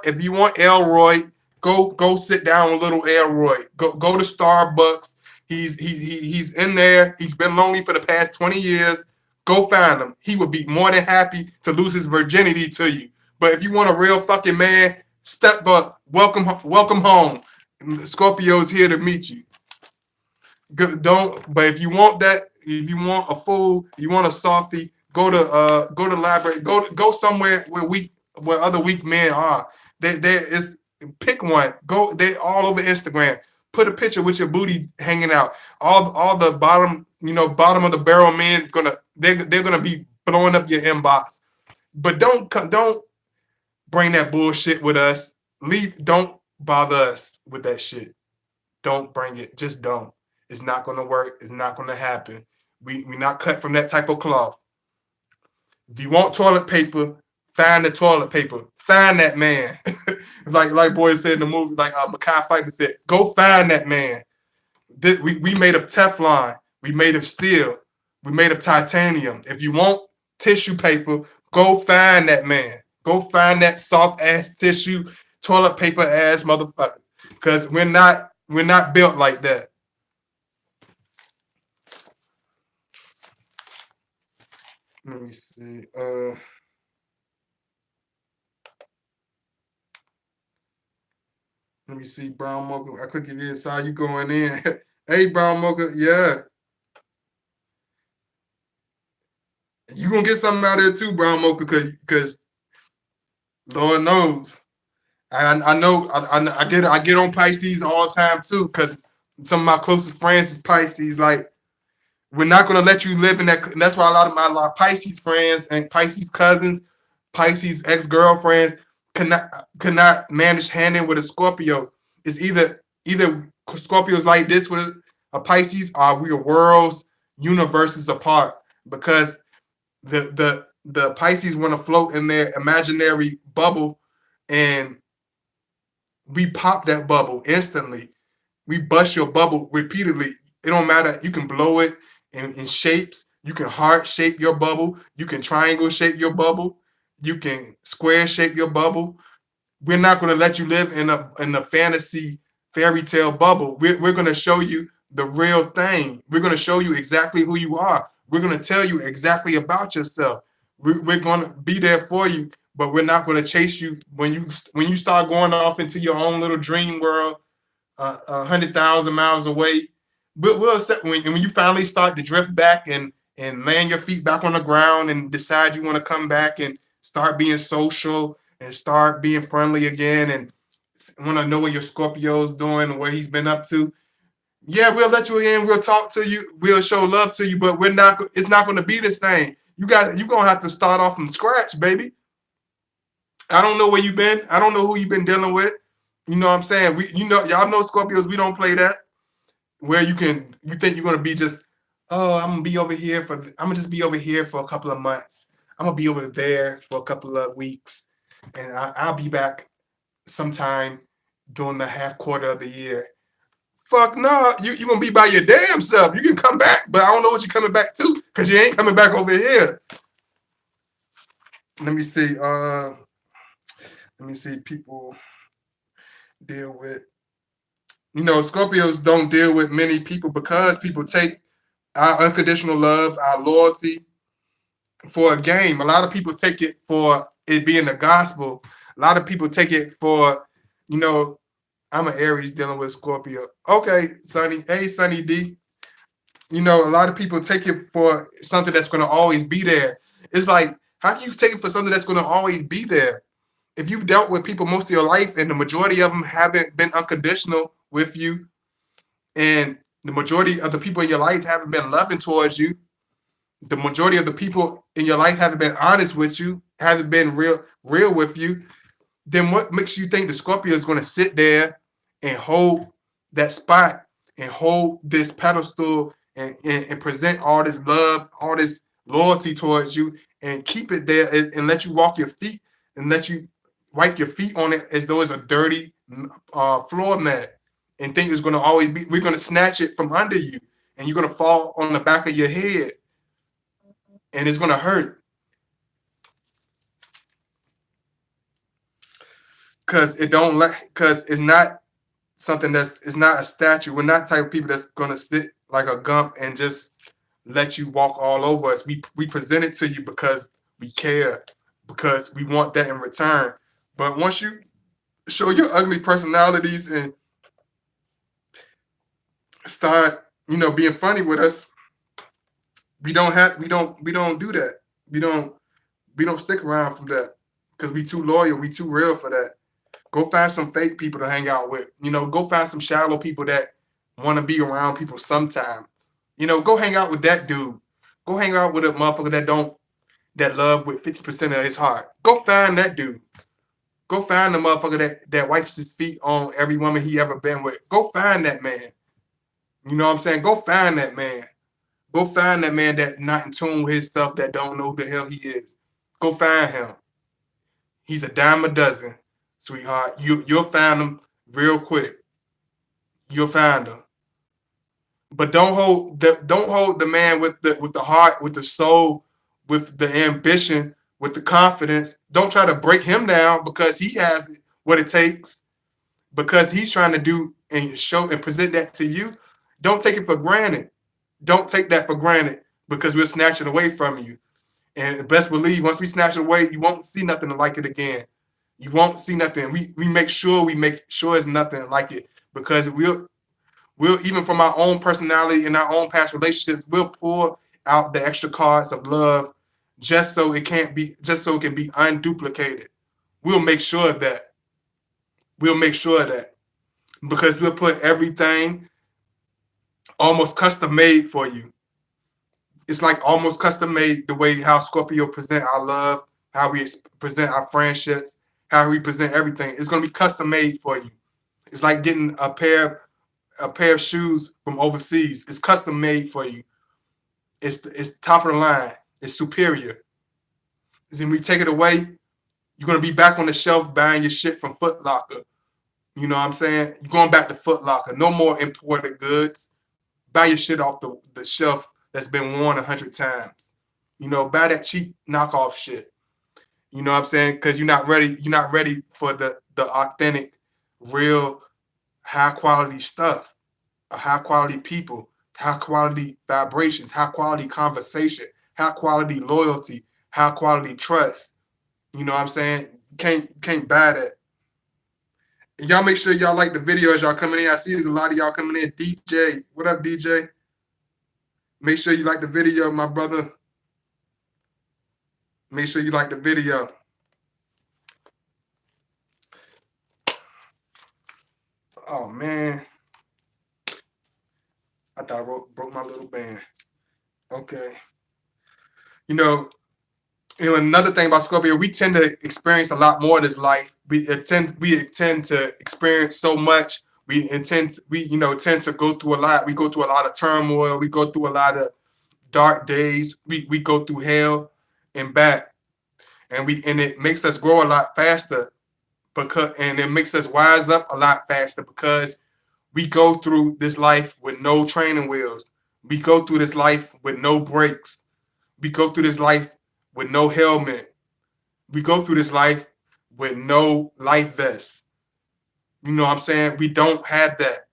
Elroy, go sit down with little Elroy. Go to Starbucks. He's in there. He's been lonely for the past 20 years. Go find him. He would be more than happy to lose his virginity to you. But if you want a real fucking man, step up. Welcome home. Scorpio's here to meet you. Don't. But if you want that, if you want a fool, you want a softy, go to the library. Go somewhere where other weak men are. There is pick one. Go. They all over Instagram. Put a picture with your booty hanging out. All the bottom of the barrel men they're gonna be blowing up your inbox. But don't bring that bullshit with us. Don't bother us with that shit. Don't bring it. Just don't. It's not gonna work. It's not gonna happen. We're not cut from that type of cloth. If you want toilet paper, find the toilet paper. Find that man. like boy said in the movie, like Mekhi Phifer said, go find that man. We made of Teflon. We made of steel. We made of titanium. If you want tissue paper, go find that man. Go find that soft ass tissue, toilet paper ass motherfucker. Because we're not built like that. Let me see. Let me see, Brown Mocha. I click it in, saw you going in. Hey, Brown Mocha, yeah. You gonna get something out of it too, Brown Mocha, because Lord knows. I know I get on Pisces all the time too, because some of my closest friends is Pisces. Like, we're not gonna let you live in that. And that's why a lot of my Pisces friends and Pisces cousins, Pisces ex-girlfriends cannot manage handling with a Scorpio. It's either Scorpios like this with a Pisces, or we are worlds, universes apart, because the Pisces want to float in their imaginary bubble, and we pop that bubble instantly. We bust your bubble repeatedly. It don't matter. You can blow it in shapes. You can heart shape your bubble. You can triangle shape your bubble. You can square shape your bubble. We're not going to let you live in a fantasy fairy tale bubble. We're going to show you the real thing. We're going to show you exactly who you are. We're going to tell you exactly about yourself. We're going to be there for you, but we're not going to chase you when you start going off into your own little dream world, 100,000 miles away. We'll when you finally start to drift back and land your feet back on the ground and decide you want to come back and start being social and start being friendly again and want to know what your Scorpio's doing and what he's been up to. Yeah, we'll let you in. We'll talk to you. We'll show love to you, but it's not going to be the same. You're going to have to start off from scratch, baby. I don't know where you've been. I don't know who you've been dealing with. You know what I'm saying? Y'all know Scorpios, we don't play that. Where you think you're going to be just, oh, I'm going to just be over here for a couple of months. I'm going to be over there for a couple of weeks. And I'll be back sometime during the half quarter of the year. Fuck no, you're going to be by your damn self. You can come back, but I don't know what you're coming back to, because you ain't coming back over here. Let me see. People deal with, Scorpios don't deal with many people because people take our unconditional love, our loyalty for a game. A lot of people take it for it being the gospel. A lot of people take it for, I'm an Aries dealing with Scorpio. Okay, Sonny. Hey, Sonny D. A lot of people take it for something that's going to always be there. It's like, how can you take it for something that's going to always be there? if you've dealt with people most of your life and the majority of them haven't been unconditional with you, and the majority of the people in your life haven't been loving towards you, the majority of the people in your life haven't been honest with you, haven't been real with you, then what makes you think the Scorpio is going to sit there and hold that spot and hold this pedestal and present all this love, all this loyalty towards you and keep it there and let you walk your feet and let you wipe your feet on it as though it's a dirty floor mat and think it's going to always be, we're going to snatch it from under you and you're going to fall on the back of your head and it's going to hurt. Because it's not something it's not a statue. We're not type of people that's gonna sit like a gump and just let you walk all over us. We present it to you because we care, because we want that in return. But once you show your ugly personalities and start, being funny with us, we don't do that. We don't stick around from that because we too loyal, we too real for that. Go find some fake people to hang out with. Go find some shallow people that want to be around people sometime. Go hang out with that dude. Go hang out with a motherfucker that love with 50% of his heart. Go find that dude. Go find the motherfucker that wipes his feet on every woman he ever been with. Go find that man. You know what I'm saying? Go find that man. Go find that man that not in tune with himself, that don't know who the hell he is. Go find him. He's a dime a dozen, sweetheart. You'll find him real quick. You'll find him. But don't hold the man with the heart, with the soul, with the ambition, with the confidence. Don't try to break him down because he has what it takes, because he's trying to do and show and present that to you. Don't take it for granted. Don't take that for granted because we'll snatch it away from you. And best believe once we snatch it away, you won't see nothing like it again. You won't see nothing. We make sure it's nothing like it because we'll even from our own personality and our own past relationships, we'll pull out the extra cards of love just so it can be unduplicated. We'll make sure of that. We'll make sure of that because we'll put everything almost custom made for you. It's like almost custom made the way how Scorpio present our love, how we present our friendships, how we present everything. It's gonna be custom made for you. It's like getting a pair of shoes from overseas. It's custom made for you. It's top of the line. It's superior. Then we take it away, you're gonna be back on the shelf buying your shit from Foot Locker. You know what I'm saying? You're going back to Foot Locker. No more imported goods. Buy your shit off the shelf that's been worn 100 times. Buy that cheap knockoff shit. You know what I'm saying? Because you're not ready. You're not ready for the authentic, real, high quality stuff, high quality people, high quality vibrations, high quality conversation, high quality loyalty, high quality trust. You know what I'm saying? You can't buy that. And y'all make sure y'all like the video as y'all coming in. I see there's a lot of y'all coming in. DJ, what up, DJ? Make sure you like the video, my brother. Make sure you like the video. Oh, man. I thought I broke my little band. Okay. Another thing about Scorpio, we tend to experience a lot more in this life. We tend to experience so much. We tend to go through a lot. We go through a lot of turmoil. We go through a lot of dark days. We go through hell and back, and it makes us grow a lot faster and it makes us wise up a lot faster because we go through this life with no training wheels. We go through this life with no brakes. We go through this life with no helmet. We go through this life with no life vest. You know what I'm saying? We don't have that.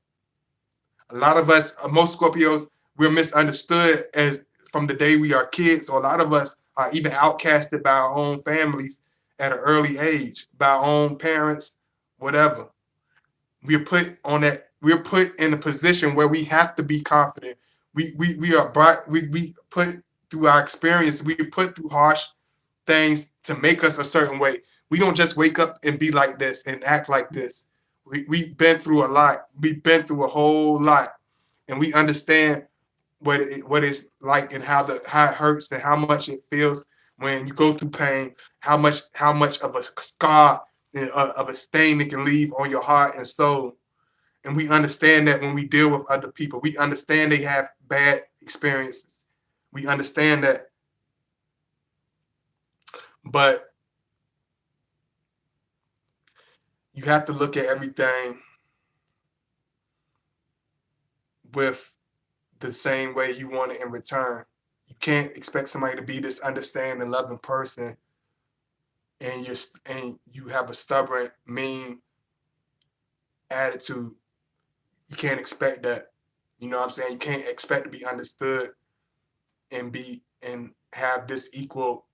A lot of us, most Scorpios, we're misunderstood as from the day we are kids. So a lot of us are even outcasted by our own families at an early age, by our own parents, whatever. We're put in a position where we have to be confident. We put through our experience, we put through harsh things to make us a certain way. We don't just wake up and be like this and act like this. We've been through a lot. We've been through a whole lot, and we understand what it's like and how it hurts and how much it feels when you go through pain. How much of a scar of a stain it can leave on your heart and soul. And we understand that when we deal with other people, we understand they have bad experiences. We understand that, but you have to look at everything with the same way you want it in return. You can't expect somebody to be this understanding, loving person, and you have a stubborn, mean attitude. You can't expect that. You know what I'm saying? You can't expect to be understood and have this equal,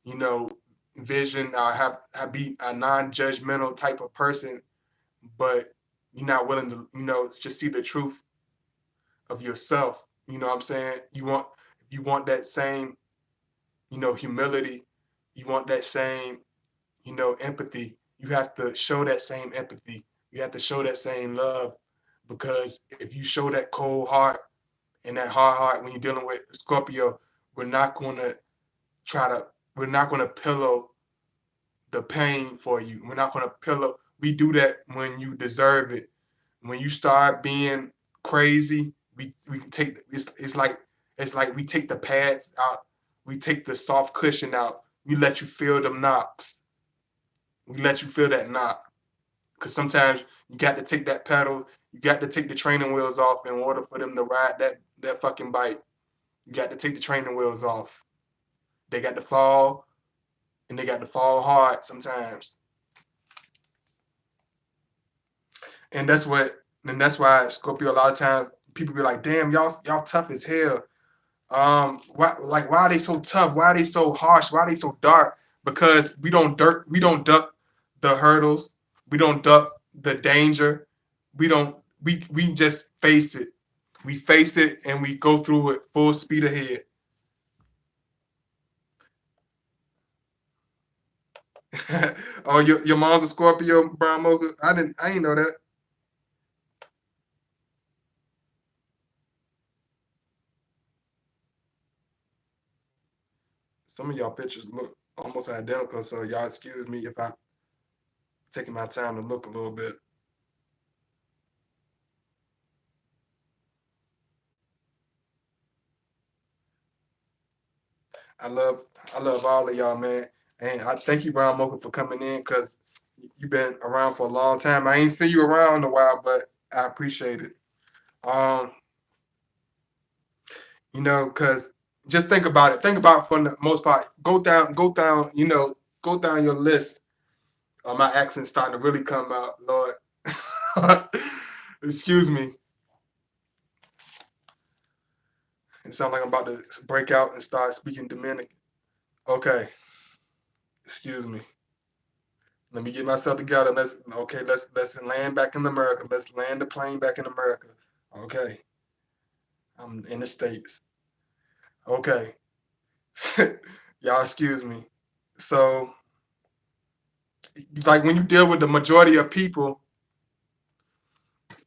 you know, vision, or have be a non-judgmental type of person, but you're not willing to, just see the truth of yourself. You know what I'm saying? You want that same, humility. You want that same, empathy. You have to show that same empathy. You have to show that same love, because if you show that cold heart and that hard heart when you're dealing with Scorpio, we're not going to try to, we're not going to pillow the pain for you. We're not going to pillow. We do that when you deserve it. When you start being crazy, we take it's like we take the pads out, we take the soft cushion out, we let you feel them knocks. We let you feel that knock. Because sometimes you got to take that pedal, you got to take the training wheels off in order for them to ride that fucking bike. You got to take the training wheels off. They got to fall, and they got to fall hard sometimes. And that's why Scorpio, a lot of times people be like, damn, y'all tough as hell. Why are they so tough? Why are they so harsh? Why are they so dark? Because we don't duck the hurdles. We don't duck the danger. We just face it. We face it and we go through it full speed ahead. Oh, your mom's a Scorpio, Brown Mocha. I didn't know that. Some of y'all pictures look almost identical, so y'all excuse me if I'm taking my time to look a little bit. I love I love all of y'all, man. And I thank you, Brown Mocha, for coming in, because you've been around for a long time. I ain't seen you around in a while, but I appreciate it. Um, because just think about it. Think about, for the most part. Go down your list. My accent's starting to really come out, Lord. Excuse me. It sounds like I'm about to break out and start speaking Dominican. Okay, excuse me. Let me get myself together. Let's land back in America. Let's land the plane back in America. Okay, I'm in the States. Okay, y'all excuse me. So, like, when you deal with the majority of people,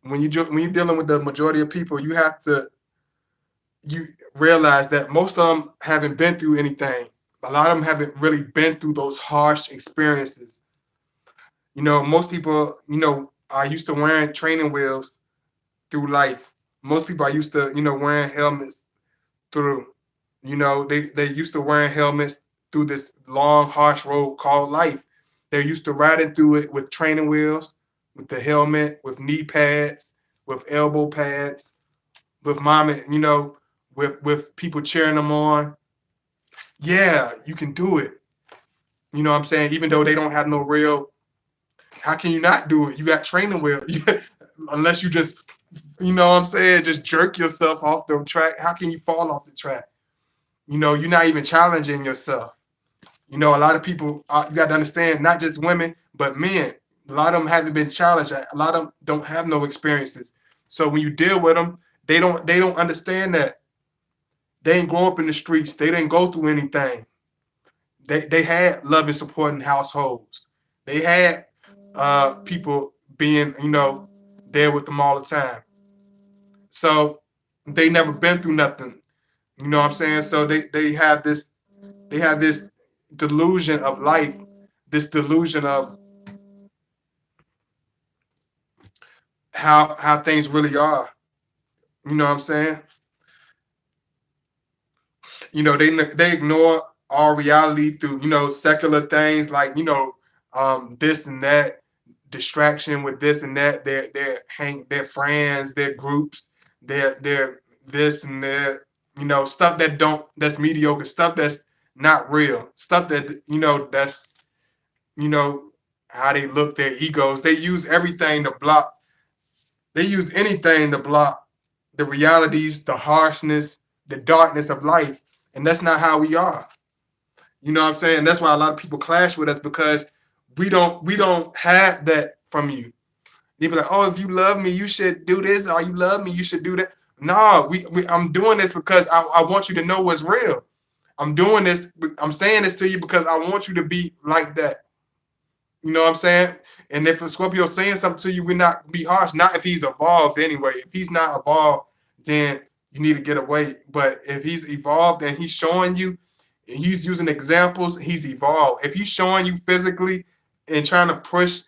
when you're dealing with the majority of people, you realize that most of them haven't been through anything. A lot of them haven't really been through those harsh experiences. Most people, are used to wearing training wheels through life. Most people are used to, wearing helmets through. They used to wearing helmets through this long, harsh road called life. They're used to riding through it with training wheels, with the helmet, with knee pads, with elbow pads, with mom, with people cheering them on. Yeah, you can do it. You know what I'm saying? Even though they don't have no real, how can you not do it? You got training wheels. Unless you just, what I'm saying, just jerk yourself off the track. How can you fall off the track? You're not even challenging yourself. A lot of people, you got to understand, not just women, but men. A lot of them haven't been challenged. A lot of them don't have no experiences. So when you deal with them, they don't understand that. They didn't grow up in the streets. They didn't go through anything. They had love and supporting households. They had people being, there with them all the time. So they never been through nothing. You know what I'm saying? So they have this delusion of life, this delusion of how things really are. You know what I'm saying? They ignore all reality through secular things like this and that, distraction with this and that, their friends, their groups, their this and that, stuff that's mediocre, stuff that's not real, stuff that that's you know how they look, their egos. They use everything to block. They use anything to block the realities, the harshness, the darkness of life. And that's not how we are. You know what I'm saying? That's why a lot of people clash with us, because we don't have that from you. They be like, oh, if you love me, you should do this, or you love me, you should do that. No, I'm doing this because I want you to know what's real. I'm doing this, I'm saying this to you because I want you to be like that. You know what I'm saying? And if a Scorpio saying something to you, we're not be harsh. Not if he's evolved anyway. If he's not evolved, then you need to get away. But if he's evolved and he's showing you, he's using examples, he's evolved. If he's showing you physically and trying to push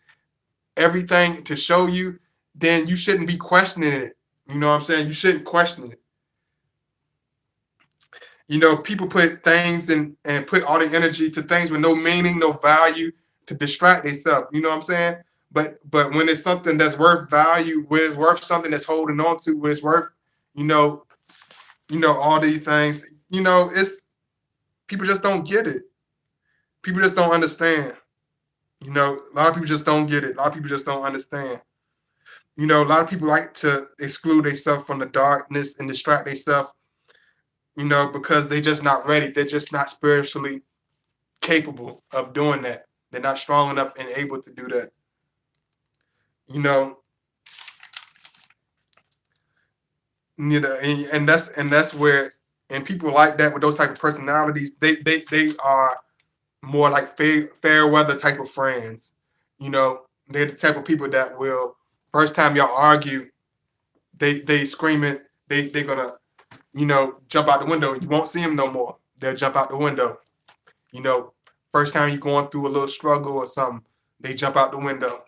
everything to show you, then you shouldn't be questioning it. You know what I'm saying? You shouldn't question it. People put things and put all the energy to things with no meaning, no value, to distract themselves. You know what I'm saying? But when it's something that's worth value, when it's worth something that's holding on to, when it's worth, you know, all these things, it's people just don't get it. People just don't understand. A lot of people just don't get it. A lot of people just don't understand. A lot of people like to exclude themselves from the darkness and distract themselves, because they're just not ready. They're just not spiritually capable of doing that. They're not strong enough and able to do that. You know, and that's where, and people like that with those type of personalities, they are more like fair weather type of friends. They're the type of people that will, first time y'all argue, they screaming, they're gonna jump out the window. You won't see them no more. They'll jump out the window. You know, First time you're going through a little struggle or something, they jump out the window.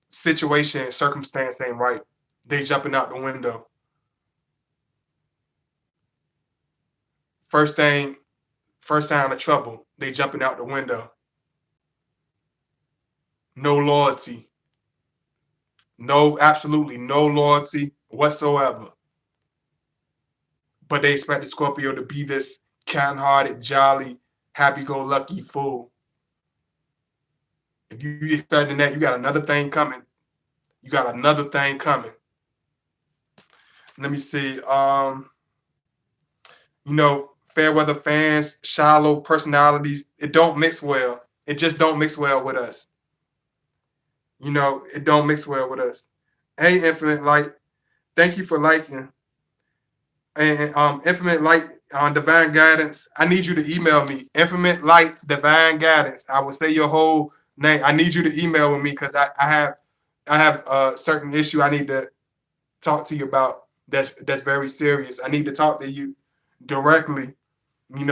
Situation, circumstance ain't right. They jumping out the window. First thing, first sign of trouble, they jumping out the window. No loyalty. No, absolutely no loyalty whatsoever. But they expect the Scorpio to be this kind-hearted, jolly, happy-go-lucky fool. If you expecting that, you got another thing coming. You got another thing coming. Let me see. Fair weather fans, shallow personalities, it don't mix well. It just don't mix well with us. It don't mix well with us. Hey, Infinite Light, thank you for liking. And Infinite Light on Divine Guidance, I need you to email me. Infinite Light Divine Guidance. I will say your whole name. I need you to email with me because I have a certain issue I need to talk to you about. That's very serious. I need to talk to you directly. And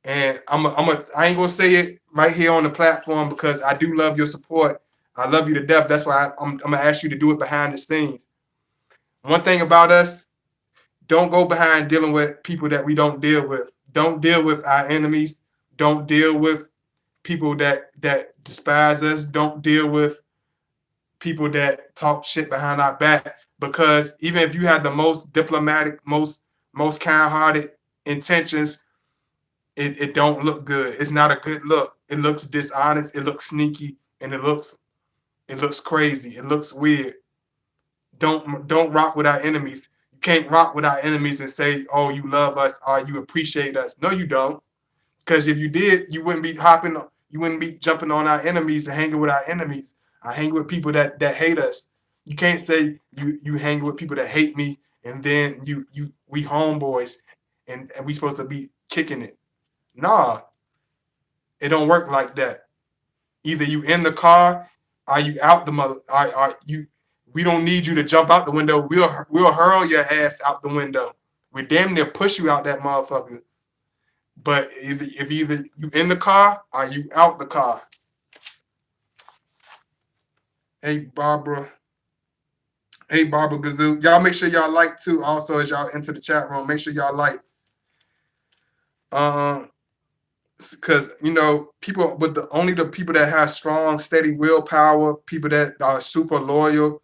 I ain't gonna say it right here on the platform because I do love your support. I love you to death. That's why I'm gonna ask you to do it behind the scenes. One thing about us, don't go behind dealing with people that we don't deal with. Don't deal with our enemies. Don't deal with people that despise us. Don't deal with people that talk shit behind our back. Because even if you have the most diplomatic, most kind-hearted intentions, it don't look good. It's not a good look. It looks dishonest. It looks sneaky, and it looks crazy. It looks weird. Don't rock with our enemies. You can't rock with our enemies and say, "Oh, you love us or you appreciate us." No, you don't. Because if you did, you wouldn't be hopping. You wouldn't be jumping on our enemies and hanging with our enemies. I hang with people that hate us. You can't say you hang with people that hate me and then we homeboys and we supposed to be kicking it. Nah, it don't work like that. Either you in the car, or you out the mother. Are you? We don't need you to jump out the window. We'll hurl your ass out the window. We damn near push you out that motherfucker. But if either you in the car or you out the car. Hey Barbara. Hey Barbara Gazoo. Y'all make sure y'all like too. Also, as y'all enter the chat room, make sure y'all like. Because people, but the people that have strong, steady willpower, people that are super loyal,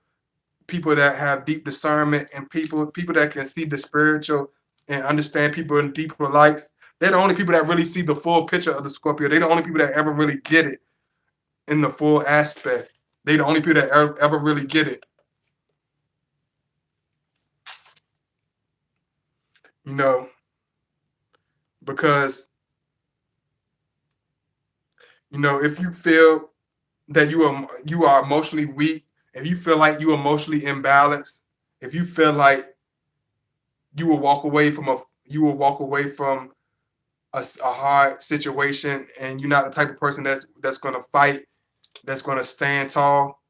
people that have deep discernment, and people that can see the spiritual and understand people in deeper lights. They're the only people that really see the full picture of the Scorpio. They're the only people that ever really get it in the full aspect. They're the only people that ever really get it. Because if you feel that you are emotionally weak, if you feel like you emotionally imbalanced, if you feel like you will walk away from a hard situation, and you're not the type of person that's going to fight, that's going to stand tall,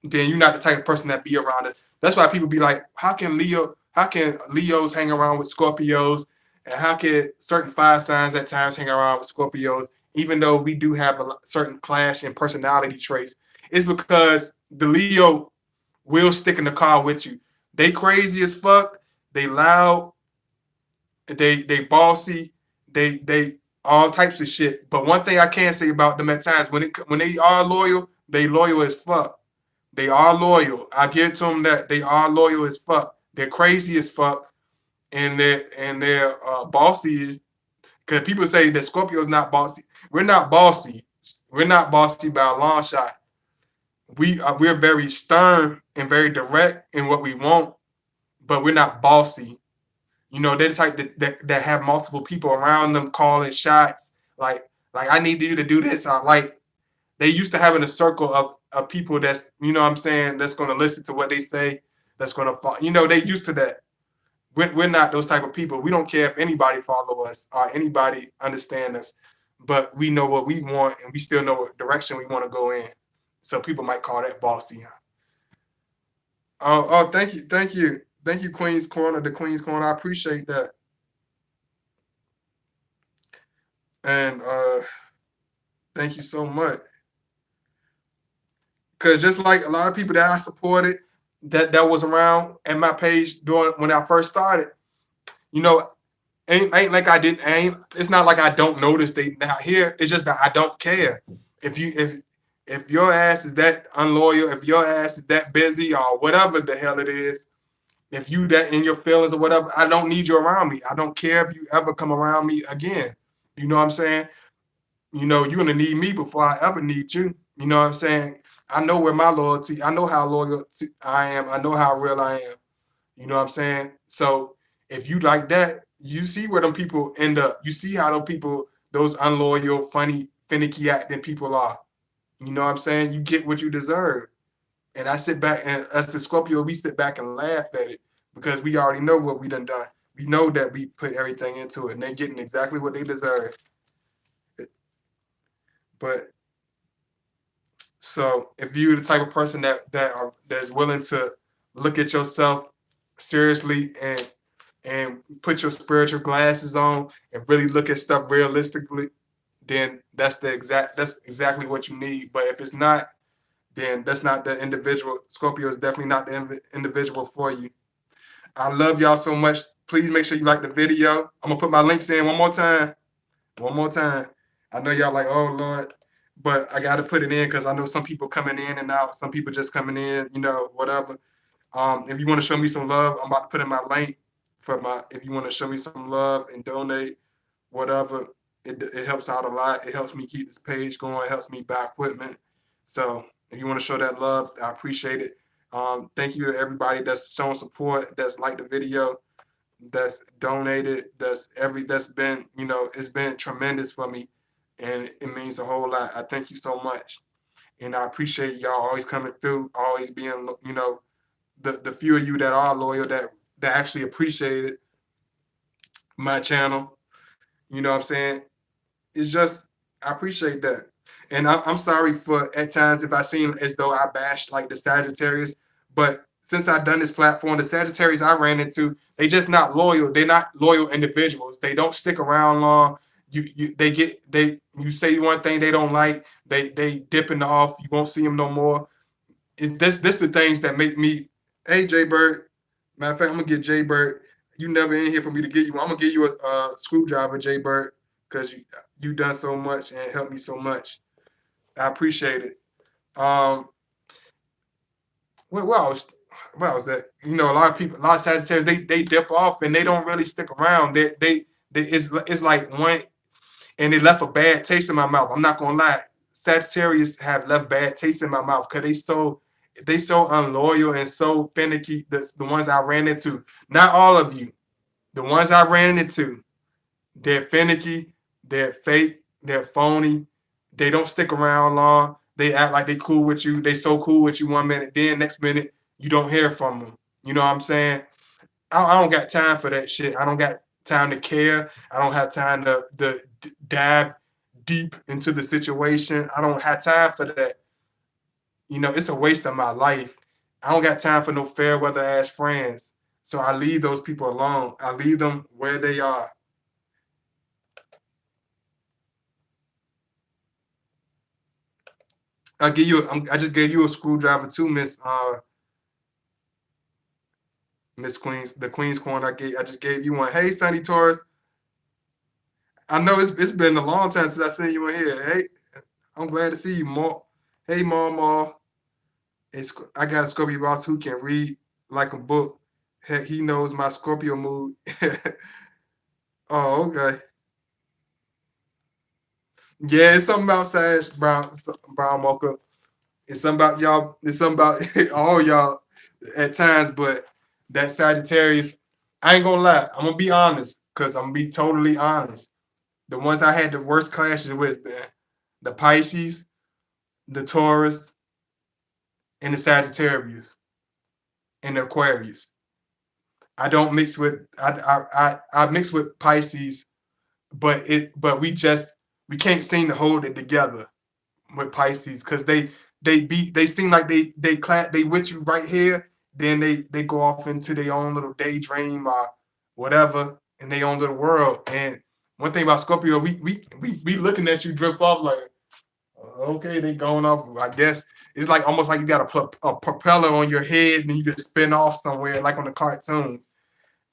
then you're not the type of person that be around it. That's why people be like, how can Leos hang around with Scorpios, and how can certain fire signs at times hang around with Scorpios, even though we do have a certain clash in personality traits? It's because the Leo will stick in the car with you. They crazy as fuck. They loud. They bossy. They all types of shit. But one thing I can say about them at times, when they are loyal, they loyal as fuck. They are loyal. I give to them that they are loyal as fuck. They're crazy as fuck, and they're bossy. Because people say that Scorpio's not bossy. We're not bossy. We're not bossy by a long shot. We're very stern and very direct in what we want, but we're not bossy. They're the type that have multiple people around them calling shots. Like I need you to do this. Like they used to having a circle of people that's what I'm saying, that's going to listen to what they say, that's going to follow. They used to that. We're not those type of people. We don't care if anybody follow us or anybody understand us, but we know what we want, and we still know what direction we want to go in. So people might call that bossy. Oh, thank you, Queen's Corner, the Queen's Corner. I appreciate that. And thank you so much. Because just like a lot of people that I supported, that was around at my page during when I first started, you know, ain't like I didn't. It's not like I don't notice they not here. It's just that I don't care. If your ass is that unloyal, if your ass is that busy or whatever the hell it is, if you that in your feelings or whatever, I don't need you around me. I don't care if you ever come around me again. You know what I'm saying? You're gonna need me before I ever need you. You know what I'm saying? I know where my loyalty, I know how loyal I am, I know how real I am. You know what I'm saying? So if you like that, you see where them people end up. You see how those unloyal, funny, finicky acting people are. You know what I'm saying? You get what you deserve. And I sit back, and us the Scorpio, we sit back and laugh at it because we already know what we done. We know that we put everything into it, and they're getting exactly what they deserve. But so if you're the type of person that's willing to look at yourself seriously and put your spiritual glasses on and really look at stuff realistically, then that's exactly what you need. But if it's not, then that's not the individual. Scorpio is definitely not the individual for you. I love y'all so much. Please make sure you like the video. I'm gonna put my links in one more time. One more time. I know y'all like, oh Lord, but I got to put it in because I know some people coming in and out. Some people just coming in, whatever. If you want to show me some love, I'm about to put in my link for my. If you want to show me some love and donate, whatever, it helps out a lot. It helps me keep this page going. It helps me buy equipment. So if you want to show that love, I appreciate it. Thank you to everybody that's showing support, that's liked the video, that's donated, that's been, it's been tremendous for me, and it means a whole lot. I thank you so much, and I appreciate y'all always coming through, always being, the few of you that are loyal, that actually appreciated my channel. You know what I'm saying? It's just I appreciate that, and I'm sorry for at times if I seem as though I bashed like the Sagittarius, but since I've done this platform, the Sagittarius I ran into, they just not loyal. They're not loyal individuals. They don't stick around long. You say one thing they don't like, they dipping off. You won't see them no more. This the things that make me. Hey Jay Bird, matter of fact, I'm gonna get Jay Bird. You never in here for me to get you. I'm gonna give you a screwdriver, Jay Bird, because you done so much and helped me so much. I appreciate it. Um, what else? What else that a lot of people, a lot of Sagittarius, they dip off and they don't really stick around. They it's like one and it left a bad taste in my mouth. I'm not gonna lie. Sagittarius have left bad taste in my mouth because they so unloyal and so finicky. The ones I ran into, not all of you, the ones I ran into, they're finicky, they're fake, they're phony. They don't stick around long. They act like they cool with you. They so cool with you 1 minute, then next minute you don't hear from them. You know what I'm saying? I don't got time for that shit. I don't got time to care. I don't have time to dive deep into the situation. I don't have time for that. It's a waste of my life. I don't got time for no fair weather ass friends. So I leave those people alone. I leave them where they are. I just gave you a screwdriver too, Miss Queens, the Queen's Corner. I just gave you one. Hey, Sunny Taurus. I know it's been a long time since I seen you in here. Hey, I'm glad to see you, Ma. Hey, Mama. I got a Scorpio boss who can read like a book. Heck, he knows my Scorpio mood. Oh, okay. Yeah, it's something about Sage Brown Mocha. It's something about y'all. It's something about all y'all at times, but that Sagittarius, I ain't gonna lie. I'm gonna be honest, cause I'm gonna be totally honest. The ones I had the worst clashes with, man, the Pisces, the Taurus, and the Sagittarius, and the Aquarius. I don't mix with I mix with Pisces, but we can't seem to hold it together with Pisces because they seem like they with you right here, then they go off into their own little daydream or whatever in their own little world. And one thing about Scorpio, we looking at you drip off like okay, they going off. I guess it's like almost like you got a propeller on your head and you just spin off somewhere like on the cartoons.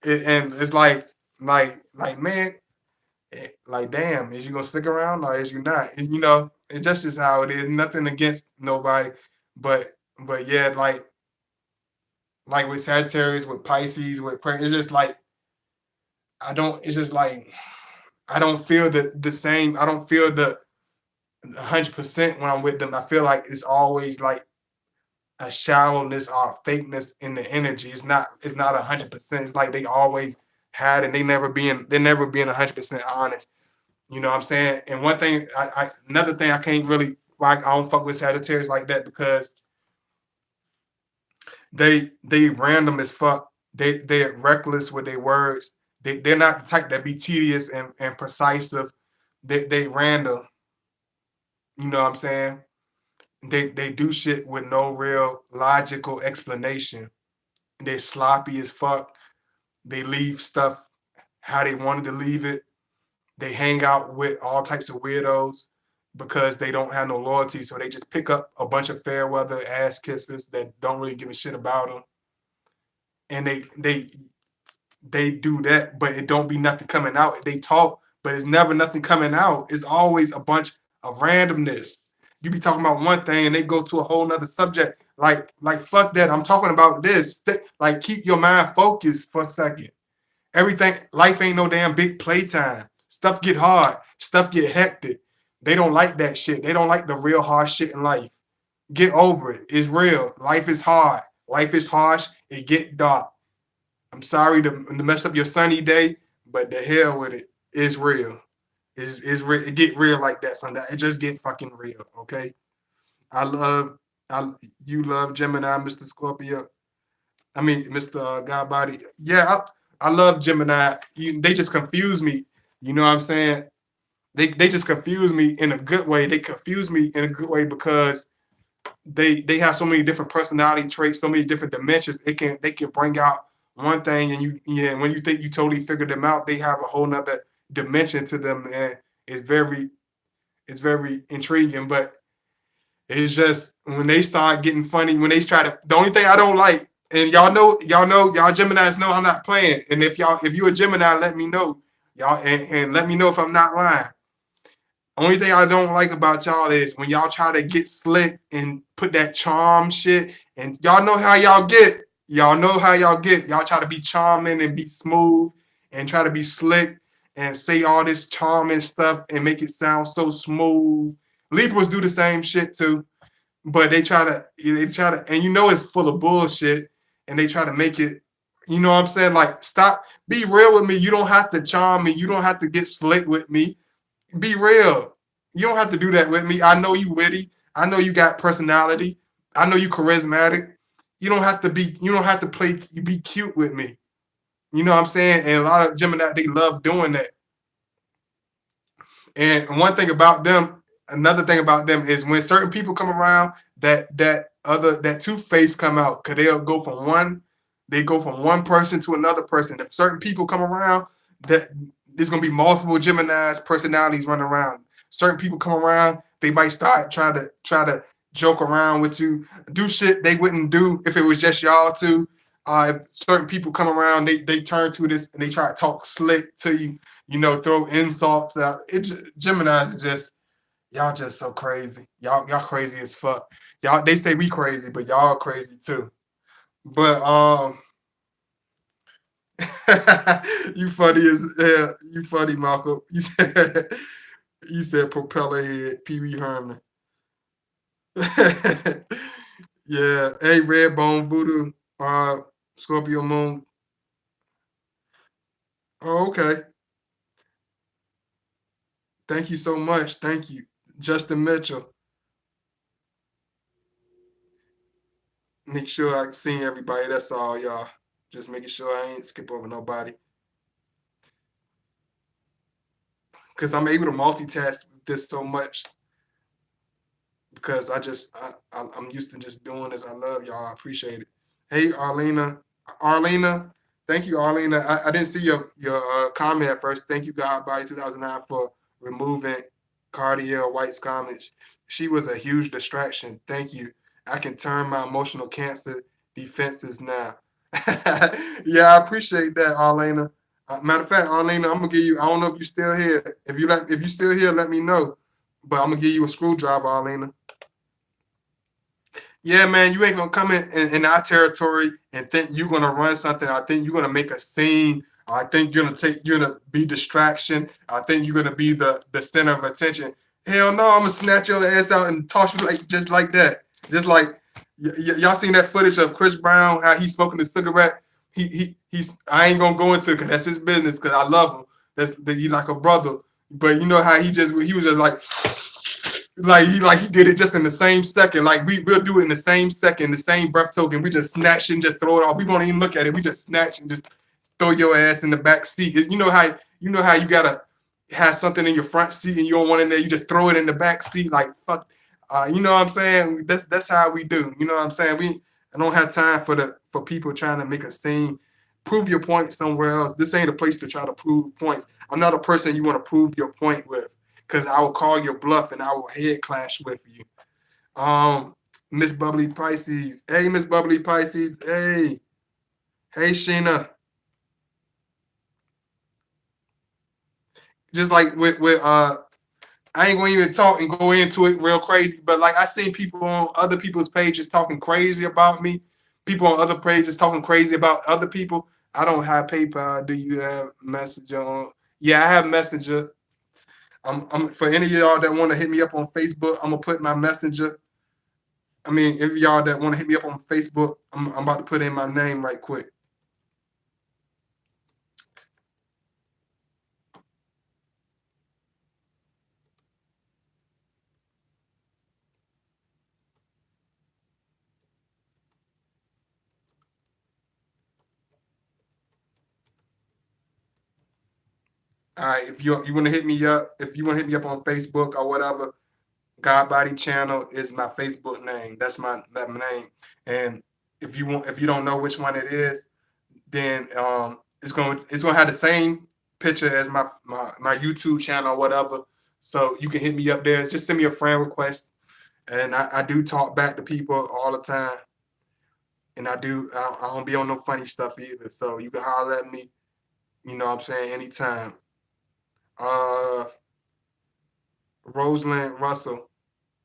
And it's like man, like damn, is you gonna stick around or is you not? And it's just how it is. Nothing against nobody, but yeah, like with Sagittarius, with Pisces, with Aquarius, it's just like I don't. It's just like I don't feel the same. I don't feel the 100% when I'm with them. I feel like it's always like a shallowness or fakeness in the energy. It's not 100%. It's like they always had and they're never being 100% honest. You know what I'm saying? And one thing, another thing I can't really like, I don't fuck with Sagittarius like that because they random as fuck. They're reckless with their words. They're not the type that be tedious and precisive. They random. You know what I'm saying? They do shit with no real logical explanation. They're sloppy as fuck. They leave stuff how they wanted to leave it. They hang out with all types of weirdos because they don't have no loyalty. So they just pick up a bunch of fair weather ass kissers that don't really give a shit about them. And they do that, but it don't be nothing coming out. They talk, but it's never nothing coming out. It's always a bunch of randomness. You be talking about one thing and they go to a whole nother subject. Like fuck that. I'm talking about this. Like keep your mind focused for a second. Everything, life ain't no damn big playtime. Stuff get hard. Stuff get hectic. They don't like that shit. They don't like the real hard shit in life. Get over it. It's real. Life is hard. Life is harsh. It get dark. I'm sorry to mess up your sunny day, but the hell with it. It's real. It's real. It get real like that Sunday. It just get fucking real. Okay. I love I you love Gemini, Mr. Scorpio. I mean, Mr. Godbody. Yeah, I love Gemini. They just confuse me. You know what I'm saying? They just confuse me in a good way. They confuse me in a good way because they have so many different personality traits, so many different dimensions. They can bring out one thing, and when you think you totally figured them out, they have a whole nother dimension to them, and it's very it's very intriguing. But it's just when they start getting funny, when they try to. The only thing I don't like, and y'all Gemini's know I'm not playing. And if you a Gemini, let me know, y'all, and let me know if I'm not lying. Only thing I don't like about y'all is when y'all try to get slick and put that charm shit, and y'all know how y'all get. Y'all know how y'all get. Y'all try to be charming and be smooth and try to be slick and say all this charming stuff and make it sound so smooth. Libras do the same shit too, but and it's full of bullshit, and they try to make it, you know what I'm saying? Like, stop, be real with me. You don't have to charm me. You don't have to get slick with me. Be real. You don't have to do that with me. I know you witty. I know you got personality. I know you charismatic. You don't have to be cute with me. You know what I'm saying? And a lot of Gemini, they love doing that. And another thing about them is when certain people come around, that two face come out, because they go from one person to another person. If certain people come around, that there's gonna be multiple Gemini's personalities running around. Certain people come around, they might start try to joke around with you, do shit they wouldn't do if it was just y'all two. If certain people come around, they turn to this and they try to talk slick to you, throw insults out. Gemini's is just y'all just so crazy. Y'all crazy as fuck. Y'all, they say we crazy, but y'all crazy too. But you funny as hell. You funny, Malcolm. You said propeller head, Pee Wee Herman. Yeah. Hey, Red Bone Voodoo. Scorpio Moon. Oh, okay. Thank you so much. Thank you, Justin Mitchell. Make sure I see everybody. That's all, y'all. Just making sure I ain't skip over nobody. Because I'm able to multitask with this so much because I'm used to just doing this. I love y'all. I appreciate it. Hey, Arlena, thank you, Arlena. I didn't see your comment at first. Thank you, Godbody 2009, for removing Cartier White's comments. She was a huge distraction. Thank you. I can turn my emotional cancer defenses now. Yeah, I appreciate that, Arlena. Matter of fact, Arlena, I'm gonna give you. I don't know if you're still here. If you're still here, let me know. But I'm gonna give you a screwdriver, Arlena. Yeah, man, you ain't gonna come in our territory and think you're gonna run something. I think you're gonna make a scene. I think you're gonna be distraction. I think you're gonna be the center of attention. Hell no, I'm gonna snatch your ass out and toss you like just like that. Just like y'all seen that footage of Chris Brown, how he's smoking a cigarette. He's I ain't gonna go into it because that's his business because I love him. He's like a brother. But you know how he was just like he did it just in the same second. Like we'll do it in the same second, the same breath token. We just snatch and just throw it off. We won't even look at it. We just snatch and just throw your ass in the back seat. You know how you gotta have something in your front seat and you don't want it in there. You just throw it in the back seat. Like fuck. You know what I'm saying? That's how we do. You know what I'm saying? I don't have time for people trying to make a scene. Prove your point somewhere else. This ain't a place to try to prove points. I'm not a person you want to prove your point with because I will call your bluff and I will head clash with you. Um, Miss Bubbly Pisces. Hey, Miss Bubbly Pisces. Hey, Sheena. Just like with I ain't gonna even talk and go into it real crazy, but like I seen people on other people's pages talking crazy about me. People on other pages talking crazy about other people. I don't have PayPal. Do you have Messenger on? Yeah, I have Messenger. I'm for any of y'all that want to hit me up on Facebook. I'm gonna put my Messenger. I mean, if y'all that want to hit me up on Facebook, I'm about to put in my name right quick. All right, if you want to hit me up, if you want to hit me up on Facebook or whatever, God Body Channel is my Facebook name. That's my name. And if you don't know which one it is, then it's gonna have the same picture as my YouTube channel or whatever. So you can hit me up there. Just send me a friend request, and I do talk back to people all the time. And I don't be on no funny stuff either. So you can holler at me. You know what I'm saying, anytime. Uh, Rosalind Russell.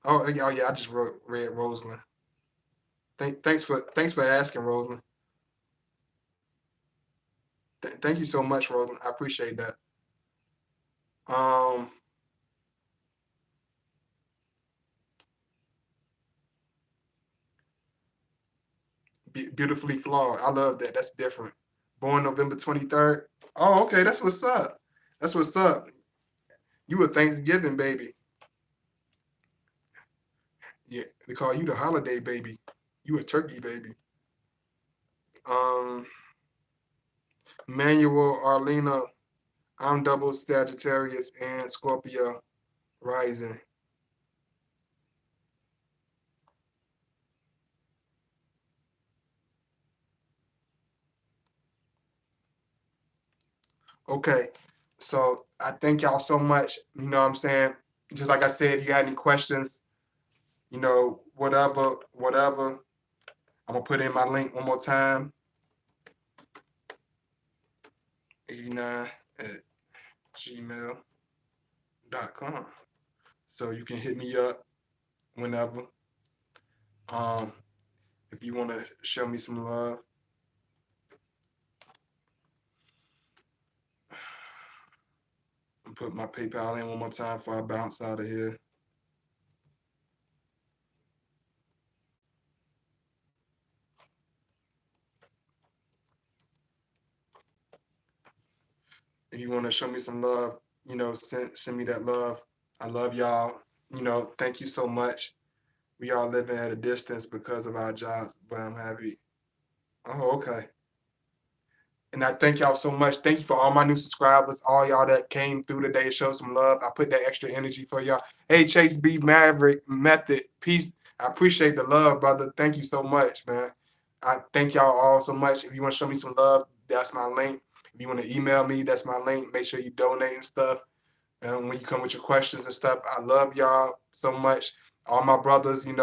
Oh yeah, I just read Rosalind. Thanks for asking, Rosalind. Thank you so much, Rosalind. I appreciate that. Um, Beautifully flawed. I love that. That's different. Born November 23rd. Oh, okay. That's what's up. That's what's up. You a Thanksgiving baby. Yeah, they call you the holiday baby. You a turkey baby. Um, Manuel Arlena. I'm double Sagittarius and Scorpio rising. Okay. So I thank y'all so much. You know what I'm saying? Just like I said, if you had any questions, whatever. I'm gonna put in my link one more time. 89 at gmail.com. So you can hit me up whenever. Um, if you want to show me some love. I'll put my PayPal in one more time before I bounce out of here. If you want to show me some love, send me that love. I love y'all. Thank you so much. We all living at a distance because of our jobs, but I'm happy. Oh, okay. And I thank y'all so much. Thank you for all my new subscribers, all y'all that came through today, show some love. I put that extra energy for y'all. Hey, Chase B Maverick Method, peace. I appreciate the love, brother. Thank you so much, man. I thank y'all all so much. If you want to show me some love, that's my link. If you want to email me, that's my link. Make sure you donate and stuff. And when you come with your questions and stuff, I love y'all so much. All my brothers, big,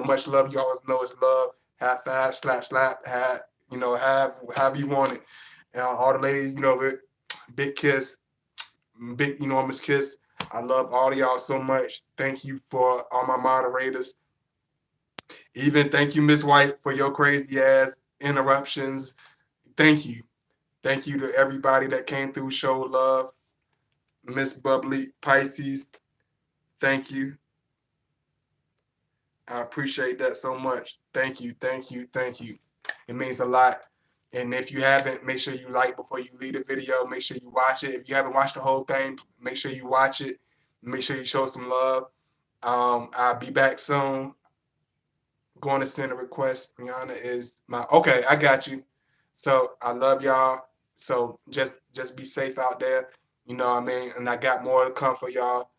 much love. You always know it's love. Have fast, slap, have however you want it. And all the ladies, big kiss, big enormous kiss. I love all of y'all so much. Thank you for all my moderators. Even thank you, Miss White, for your crazy ass interruptions. Thank you. Thank you to everybody that came through, showed love. Miss Bubbly Pisces, thank you. I appreciate that so much. Thank you, thank you, thank you. It means a lot. And if you haven't, make sure you like before you leave the video. Make sure you watch it. If you haven't watched the whole thing, make sure you watch it. Make sure you show some love. I'll be back soon. Going to send a request. Rihanna is my okay. I got you. So I love y'all. So just be safe out there. You know what I mean? And I got more to come for y'all.